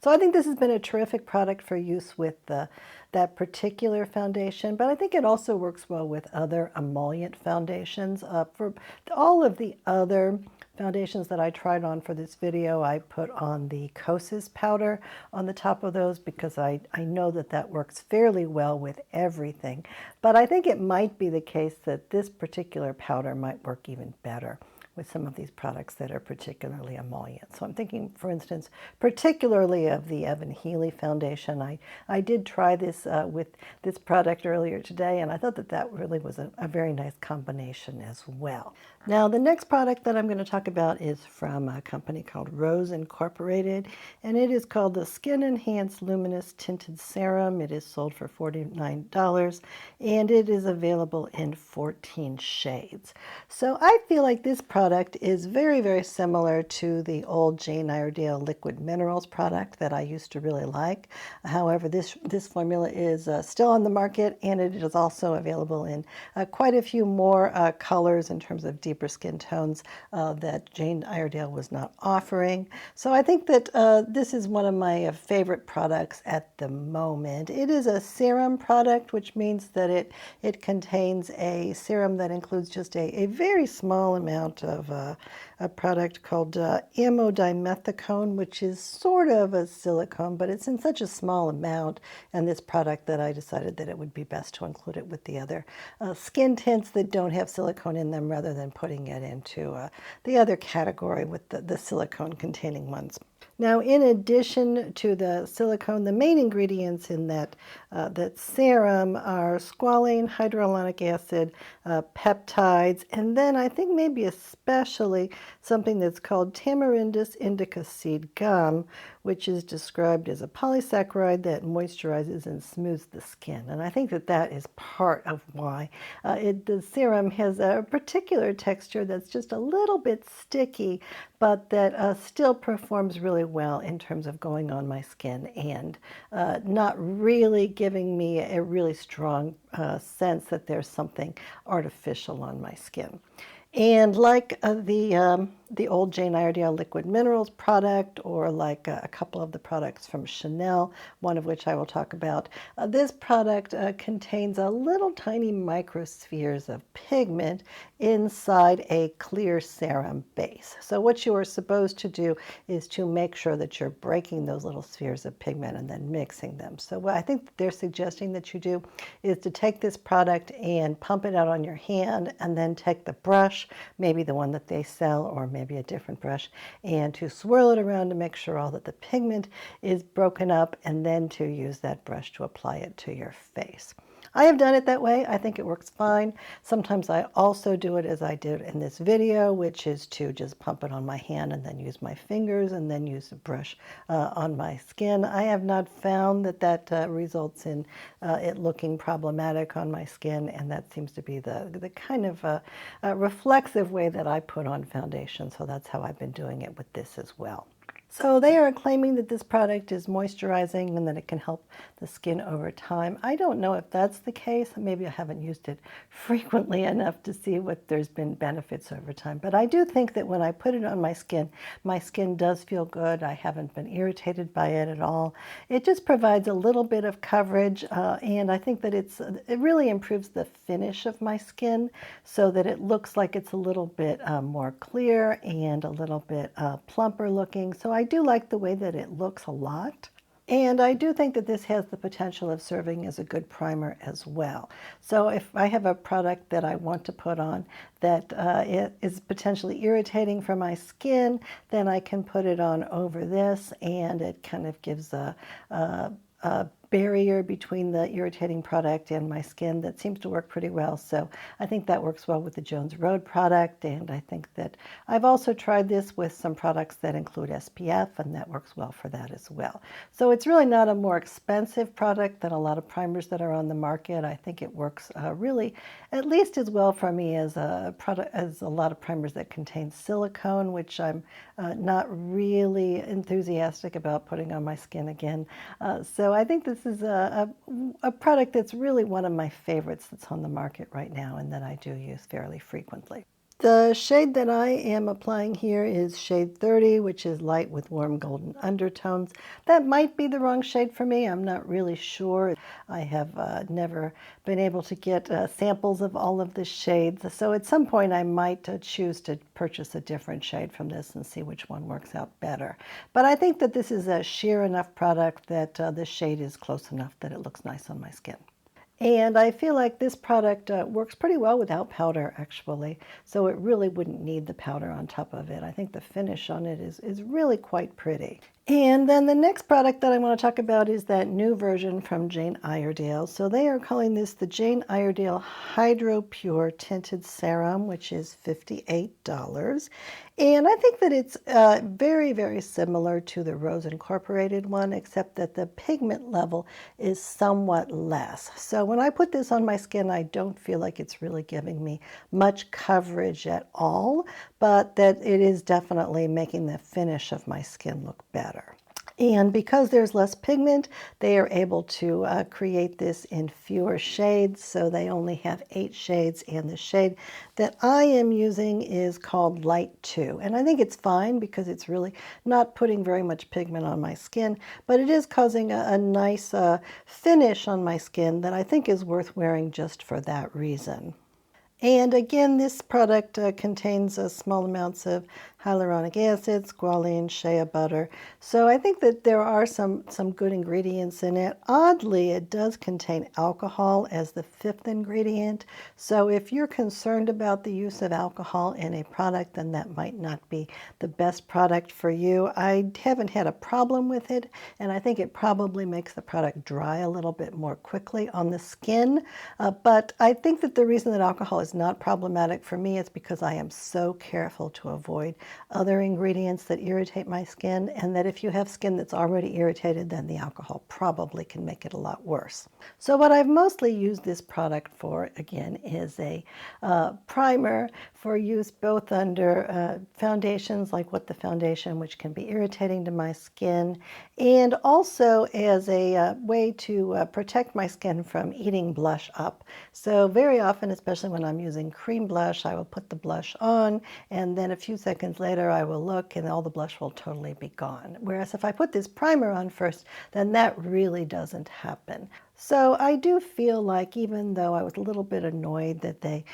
Speaker 1: So I think this has been a terrific product for use with that particular foundation, but I think it also works well with other emollient foundations. For all of the other foundations that I tried on for this video, I put on the Kosas powder on the top of those because I know that that works fairly well with everything. But I think it might be the case that this particular powder might work even better with some of these products that are particularly emollient. So I'm thinking, for instance, particularly of the Evanhealy foundation. I did try this with this product earlier today, and I thought that that really was a very nice combination as well. Now, the next product that I'm going to talk about is from a company called Rose Incorporated, and it is called the Skin Enhanced Luminous Tinted Serum. It is sold for $49, and it is available in 14 shades. So I feel like this product is very, very similar to the old Jane Iredale Liquid Minerals product that I used to really like. However, this formula is still on the market, and it is also available in quite a few more colors in terms of deeper skin tones that Jane Iredale was not offering. So I think that this is one of my favorite products at the moment. It is a serum product, which means that it contains a serum that includes just a very small amount of a product called amodimethicone, which is sort of a silicone, but it's in such a small amount in this product that I decided that it would be best to include it with the other skin tints that don't have silicone in them, rather than putting it into the other category with the silicone containing ones. Now, in addition to the silicone, the main ingredients in that serum are squalane, hyaluronic acid, peptides, and then I think maybe especially something that's called Tamarindus indica seed gum, which is described as a polysaccharide that moisturizes and smooths the skin. And I think that that is part of why the serum has a particular texture that's just a little bit sticky, but that still performs really well in terms of going on my skin and not really giving me a really strong sense that there's something artificial on my skin. And like the old Jane Iredale Liquid Minerals product, or like a couple of the products from Chanel, one of which I will talk about, this product contains a little tiny microspheres of pigment inside a clear serum base. So what you are supposed to do is to make sure that you're breaking those little spheres of pigment and then mixing them. So what I think they're suggesting that you do is to take this product and pump it out on your hand, and then take the brush, maybe the one that they sell or maybe a different brush, and to swirl it around to make sure all that the pigment is broken up, and then to use that brush to apply it to your face. I have done it that way. I think it works fine. Sometimes I also do it as I did in this video, which is to just pump it on my hand and then use my fingers and then use a brush on my skin. I have not found that that results in it looking problematic on my skin, and that seems to be the kind of reflexive way that I put on foundation. So that's how I've been doing it with this as well. So they are claiming that this product is moisturizing and that it can help the skin over time. I don't know if that's the case. Maybe I haven't used it frequently enough to see what there's been benefits over time. But I do think that when I put it on my skin does feel good. I haven't been irritated by it at all. It just provides a little bit of coverage, and I think that it really improves the finish of my skin so that it looks like it's a little bit more clear and a little bit plumper looking. So I do like the way that it looks a lot. And I do think that this has the potential of serving as a good primer as well. So if I have a product that I want to put on that it is potentially irritating for my skin, then I can put it on over this, and it kind of gives a barrier between the irritating product and my skin that seems to work pretty well. So I think that works well with the Jones Road product, and I think that I've also tried this with some products that include SPF, and that works well for that as well. So it's really not a more expensive product than a lot of primers that are on the market. I think it works really at least as well for me as a product as a lot of primers that contain silicone, which I'm not really enthusiastic about putting on my skin again. So I think this is a product that's really one of my favorites that's on the market right now and that I do use fairly frequently. The shade that I am applying here is shade 30, which is light with warm golden undertones. That might be the wrong shade for me. I'm not really sure. I have never been able to get samples of all of the shades. So at some point I might choose to purchase a different shade from this and see which one works out better. But I think that this is a sheer enough product that this shade is close enough that it looks nice on my skin. And I feel like this product works pretty well without powder, actually. So it really wouldn't need the powder on top of it. I think the finish on it is really quite pretty. And then the next product that I want to talk about is that new version from Jane Iredale. So they are calling this the Jane Iredale HydroPure Tinted Serum, which is $58. And I think that it's very, very similar to the Rose Incorporated one, except that the pigment level is somewhat less. So when I put this on my skin, I don't feel like it's really giving me much coverage at all, but that it is definitely making the finish of my skin look better. And because there's less pigment, they are able to create this in fewer shades. So they only have 8 shades, and the shade that I am using is called Light 2. And I think it's fine because it's really not putting very much pigment on my skin, but it is causing a nice finish on my skin that I think is worth wearing just for that reason. And again, this product contains small amounts of hyaluronic acid, squalene, shea butter. So I think that there are some good ingredients in it. Oddly, it does contain alcohol as the 5th ingredient. So if you're concerned about the use of alcohol in a product, then that might not be the best product for you. I haven't had a problem with it, and I think it probably makes the product dry a little bit more quickly on the skin. But I think that the reason that alcohol is not problematic for me is because I am so careful to avoid other ingredients that irritate my skin, and that if you have skin that's already irritated, then the alcohol probably can make it a lot worse. So what I've mostly used this product for, again, is a primer for use both under foundations like What the Foundation, which can be irritating to my skin, and also as a way to protect my skin from eating blush up. So very often, especially when I'm using cream blush, I will put the blush on, and then a few seconds later I will look and all the blush will totally be gone. Whereas if I put this primer on first, then that really doesn't happen. So I do feel like, even though I was a little bit annoyed that they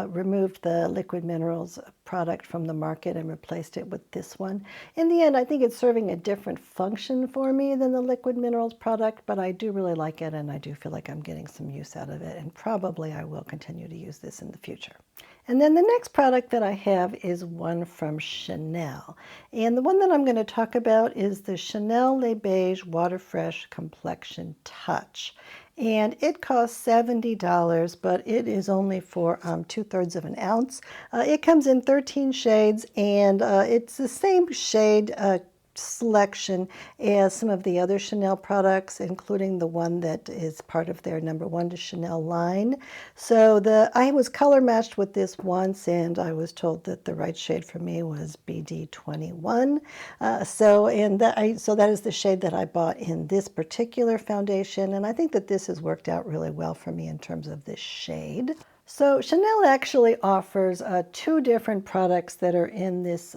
Speaker 1: removed the Liquid Minerals product from the market and replaced it with this one, in the end I think it's serving a different function for me than the Liquid Minerals product, but I do really like it, and I do feel like I'm getting some use out of it, and probably I will continue to use this in the future. And then the next product that I have is one from Chanel. And the one that I'm going to talk about is the Chanel Les Beiges Water Fresh Complexion Touch. And it costs $70, but it is only for 2/3 of an ounce. It comes in 13 shades, and it's the same shade selection as some of the other Chanel products, including the one that is part of their #1 to Chanel line. So I was color matched with this once, and I was told that the right shade for me was BD21. So that is the shade that I bought in this particular foundation, and I think that this has worked out really well for me in terms of this shade. So Chanel actually offers 2 different products that are in this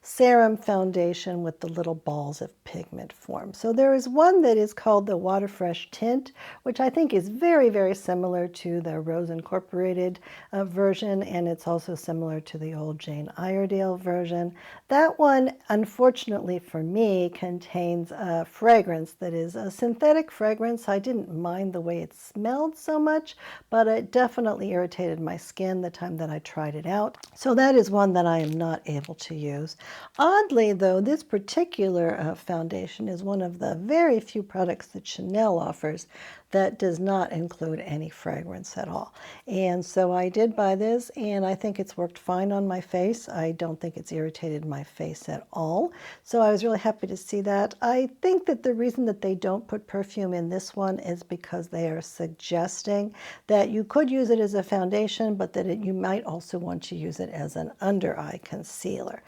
Speaker 1: serum foundation with the little balls of pigment form. So there is one that is called the Water Fresh Tint, which I think is very, very similar to the Rose Incorporated version, and it's also similar to the old Jane Iredale version. That one, unfortunately for me, contains a fragrance that is a synthetic fragrance. I didn't mind the way it smelled so much, but it definitely irritated my skin the time that I tried it out. So that is one that I am not able to use. Oddly, though, this particular foundation is one of the very few products that Chanel offers that does not include any fragrance at all. And so I did buy this, and I think it's worked fine on my face. I don't think it's irritated my face at all. So I was really happy to see that. I think that the reason that they don't put perfume in this one is because they are suggesting that you could use it as a foundation, but that you might also want to use it as an under eye concealer.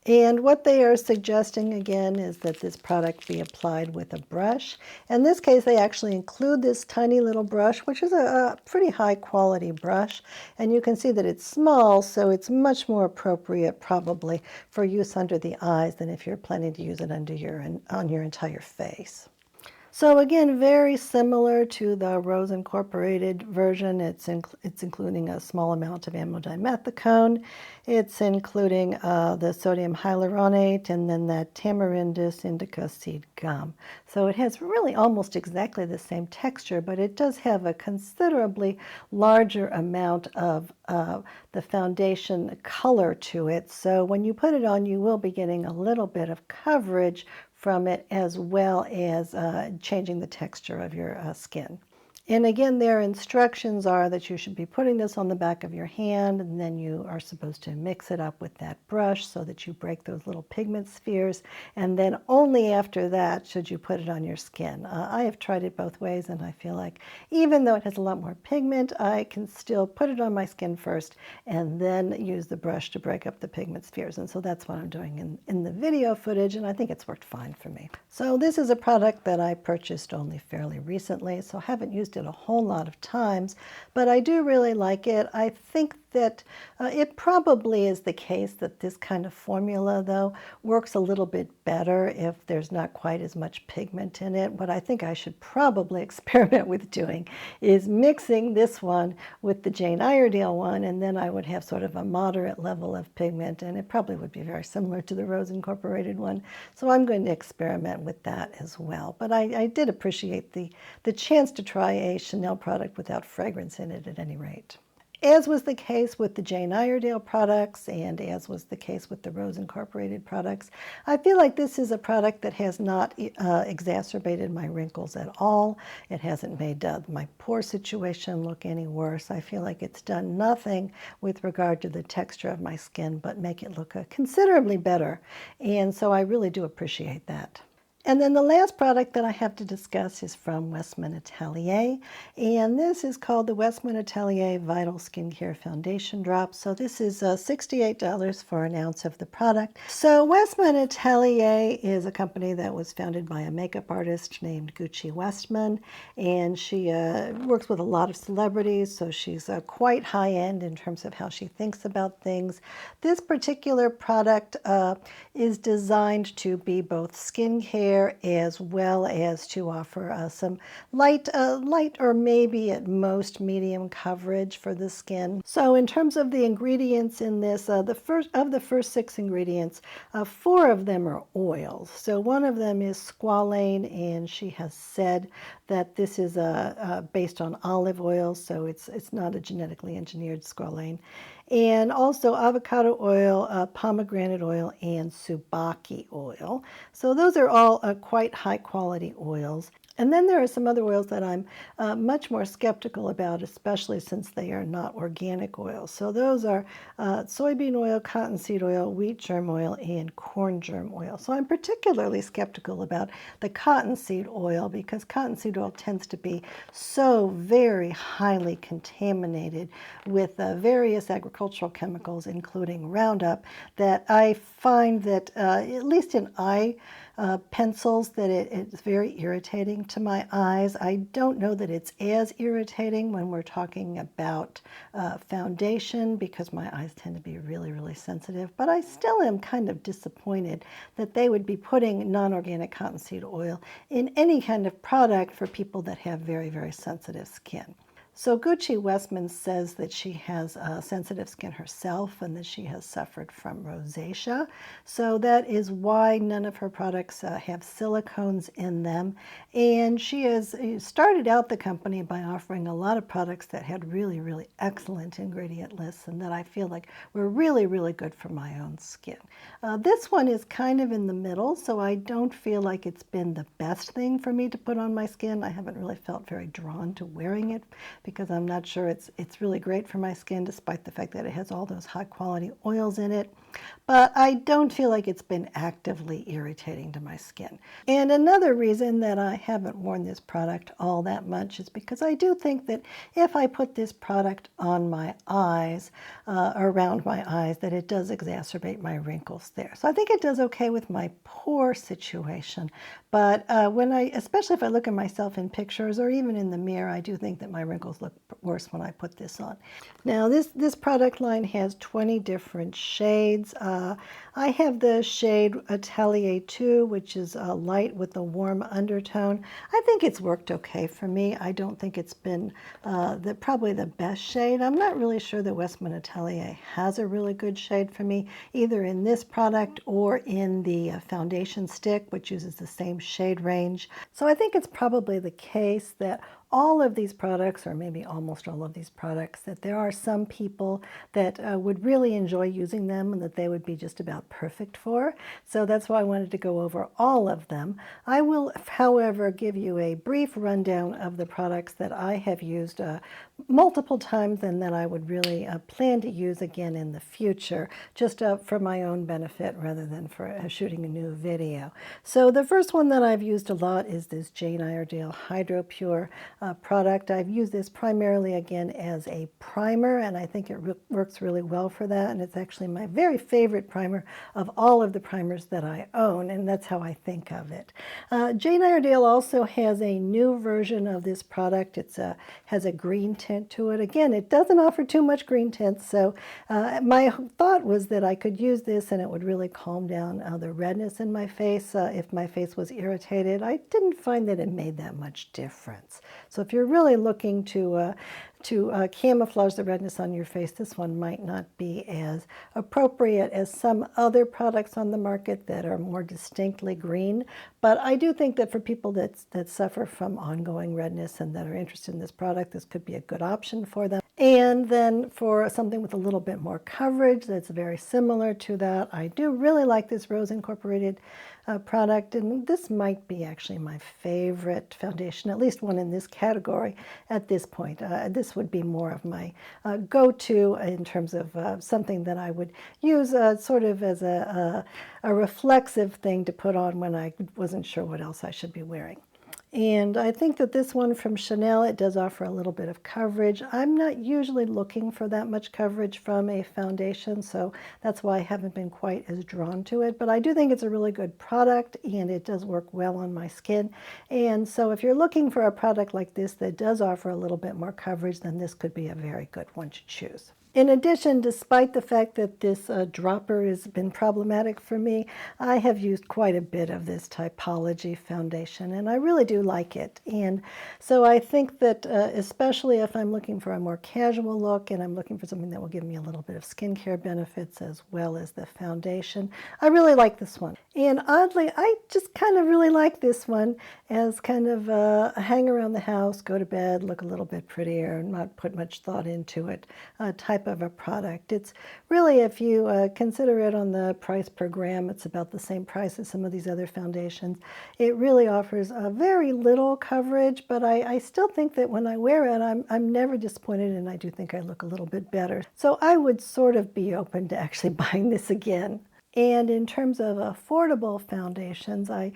Speaker 1: And what they are suggesting again is that this product be applied with a brush. In this case, they actually include this tiny little brush, which is a pretty high quality brush. And you can see that it's small, so it's much more appropriate probably for use under the eyes than if you're planning to use it on your entire face. So again, very similar to the Rose Incorporated version. It's including a small amount of amodimethicone. It's including the sodium hyaluronate and then that Tamarindus indica seed gum. So it has really almost exactly the same texture, but it does have a considerably larger amount of the foundation color to it. So when you put it on, you will be getting a little bit of coverage from it, as well as changing the texture of your skin. And again, their instructions are that you should be putting this on the back of your hand, and then you are supposed to mix it up with that brush so that you break those little pigment spheres, and then only after that should you put it on your skin. I have tried it both ways, and I feel like even though it has a lot more pigment, I can still put it on my skin first and then use the brush to break up the pigment spheres. And so that's what I'm doing in the video footage, and I think it's worked fine for me. So this is a product that I purchased only fairly recently, so I haven't used it a whole lot of times, but I do really like it. I think that it probably is the case that this kind of formula, though, works a little bit better if there's not quite as much pigment in it. What I think I should probably experiment with doing is mixing this one with the Jane Iredale one, and then I would have sort of a moderate level of pigment, and it probably would be very similar to the Rose Incorporated one. So I'm going to experiment with that as well. But I did appreciate the chance to try a Chanel product without fragrance in it at any rate. As was the case with the Jane Iredale products and as was the case with the Rose Incorporated products, I feel like this is a product that has not exacerbated my wrinkles at all. It hasn't made my pore situation look any worse. I feel like it's done nothing with regard to the texture of my skin but make it look considerably better. And so I really do appreciate that. And then the last product that I have to discuss is from Westman Atelier, and this is called the Westman Atelier Vital Skincare Foundation Drop. So this is $68 for an ounce of the product. So Westman Atelier is a company that was founded by a makeup artist named Gucci Westman, and she works with a lot of celebrities, so she's quite high-end in terms of how she thinks about things. This particular product is designed to be both skincare as well as to offer some light or maybe at most medium coverage for the skin. So in terms of the ingredients in this, the first 6 ingredients, 4 of them are oils. So one of them is squalane, and she has said that this is based on olive oil, so it's not a genetically engineered squalane. And also avocado oil, pomegranate oil, and subaki oil. So those are all quite high quality oils. And then there are some other oils that I'm much more skeptical about, especially since they are not organic oils. So those are soybean oil, cottonseed oil, wheat germ oil, and corn germ oil. So I'm particularly skeptical about the cottonseed oil because cottonseed oil tends to be so very highly contaminated with various agricultural chemicals, including Roundup, that I find that, at least in pencils, that it's very irritating to my eyes. I don't know that it's as irritating when we're talking about foundation because my eyes tend to be really, really sensitive, but I still am kind of disappointed that they would be putting non-organic cottonseed oil in any kind of product for people that have very, very sensitive skin. So Gucci Westman says that she has sensitive skin herself and that she has suffered from rosacea. So that is why none of her products have silicones in them. And she has started out the company by offering a lot of products that had really, really excellent ingredient lists and that I feel like were really, really good for my own skin. This one is kind of in the middle, so I don't feel like it's been the best thing for me to put on my skin. I haven't really felt very drawn to wearing it because I'm not sure it's really great for my skin, despite the fact that it has all those high quality oils in it. But I don't feel like it's been actively irritating to my skin. And another reason that I haven't worn this product all that much is because I do think that if I put this product on my eyes, around my eyes, that it does exacerbate my wrinkles there. So I think it does okay with my pore situation. But especially if I look at myself in pictures or even in the mirror, I do think that my wrinkles wrinkles look worse when I put this on. Now this product line has 20 different shades. I have the shade Atelier 2, which is light with a warm undertone. I think it's worked okay for me. I don't think it's been probably the best shade. I'm not really sure that Westman Atelier has a really good shade for me, either in this product or in the foundation stick, which uses the same shade range. So I think it's probably the case that all of these products, or maybe almost all of these products, that there are some people that would really enjoy using them and that they would be just about perfect for. So that's why I wanted to go over all of them. I will, however, give you a brief rundown of the products that I have used multiple times and that I would really plan to use again in the future, just for my own benefit rather than for shooting a new video. So the first one that I've used a lot is this Jane Iredale HydroPure product. I've used this primarily again as a primer, and I think it works really well for that, and it's actually my very favorite primer of all of the primers that I own, and that's how I think of it. Jane Iredale also has a new version of this product. It has a green tint to it. Again, it doesn't offer too much green tint, so my thought was that I could use this and it would really calm down the redness in my face if my face was irritated. I didn't find that it made that much difference. So if you're really looking to camouflage the redness on your face, this one might not be as appropriate as some other products on the market that are more distinctly green. But I do think that for people that suffer from ongoing redness and that are interested in this product, this could be a good option for them. And then for something with a little bit more coverage that's very similar to that, I do really like this Rose Incorporated product, and this might be actually my favorite foundation, at least one in this category at this point. This would be more of my go-to in terms of something that I would use sort of as a reflexive thing to put on when I wasn't sure what else I should be wearing. And I think that this one from Chanel, it does offer a little bit of coverage. I'm not usually looking for that much coverage from a foundation, so that's why I haven't been quite as drawn to it. But I do think it's a really good product, and it does work well on my skin. And so if you're looking for a product like this that does offer a little bit more coverage, then this could be a very good one to choose. In addition, despite the fact that this dropper has been problematic for me, I have used quite a bit of this Typology foundation, and I really do like it. And so I think that especially if I'm looking for a more casual look and I'm looking for something that will give me a little bit of skincare benefits as well as the foundation, I really like this one. And oddly, I just kind of really like this one as kind of a hang around the house, go to bed, look a little bit prettier, and not put much thought into it type of a product. It's really, if you consider it on the price per gram, it's about the same price as some of these other foundations. It really offers a very little coverage, but I still think that when I wear it, I'm never disappointed, and I do think I look a little bit better. So I would sort of be open to actually buying this again. And in terms of affordable foundations, I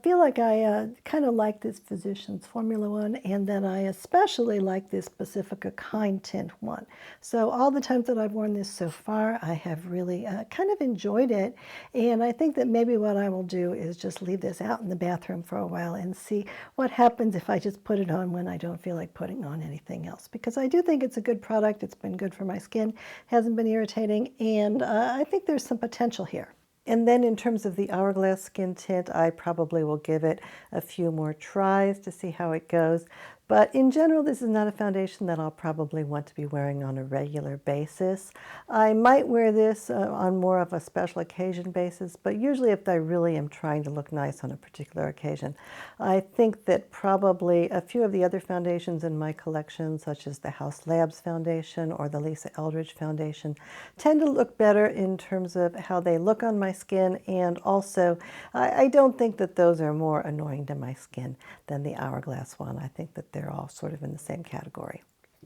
Speaker 1: feel like I kind of like this Physicians Formula one, and then I especially like this Pacifica Kind Tint one. So all the times that I've worn this so far, I have really kind of enjoyed it. And I think that maybe what I will do is just leave this out in the bathroom for a while and see what happens if I just put it on when I don't feel like putting on anything else. Because I do think it's a good product. It's been good for my skin, hasn't been irritating, and I think there's some potential here. And then in terms of the Hourglass Skin Tint, I probably will give it a few more tries to see how it goes. But in general, this is not a foundation that I'll probably want to be wearing on a regular basis. I might wear this on more of a special occasion basis, but usually if I really am trying to look nice on a particular occasion. I think that probably a few of the other foundations in my collection, such as the House Labs foundation or the Lisa Eldridge foundation, tend to look better in terms of how they look on my skin, and also I don't think that those are more annoying to my skin than the Hourglass one. I think that they're all sort of in the same category.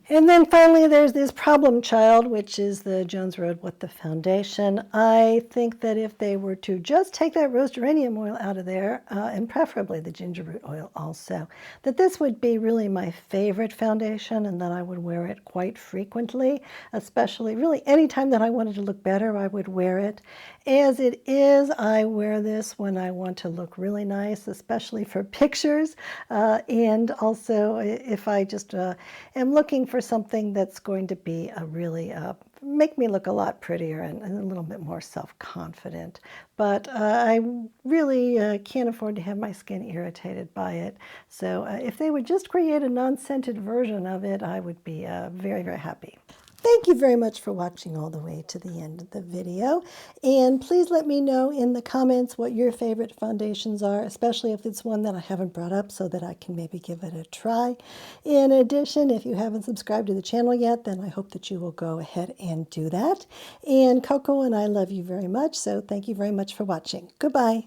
Speaker 1: And then finally, there's this problem child, which is the Jones Road What the Foundation. I think that if they were to just take that rose geranium oil out of there, and preferably the ginger root oil also, that this would be really my favorite foundation and that I would wear it quite frequently, especially really anytime that I wanted to look better, I would wear it. As it is, I wear this when I want to look really nice, especially for pictures, and also if I just am looking for something that's going to be a really make me look a lot prettier and a little bit more self-confident. But I really can't afford to have my skin irritated by it. So if they would just create a non-scented version of it, I would be very, very happy. Thank you very much for watching all the way to the end of the video. And please let me know in the comments what your favorite foundations are, especially if it's one that I haven't brought up so that I can maybe give it a try. In addition, if you haven't subscribed to the channel yet, then I hope that you will go ahead and do that. And Coco and I love you very much, so thank you very much for watching. Goodbye.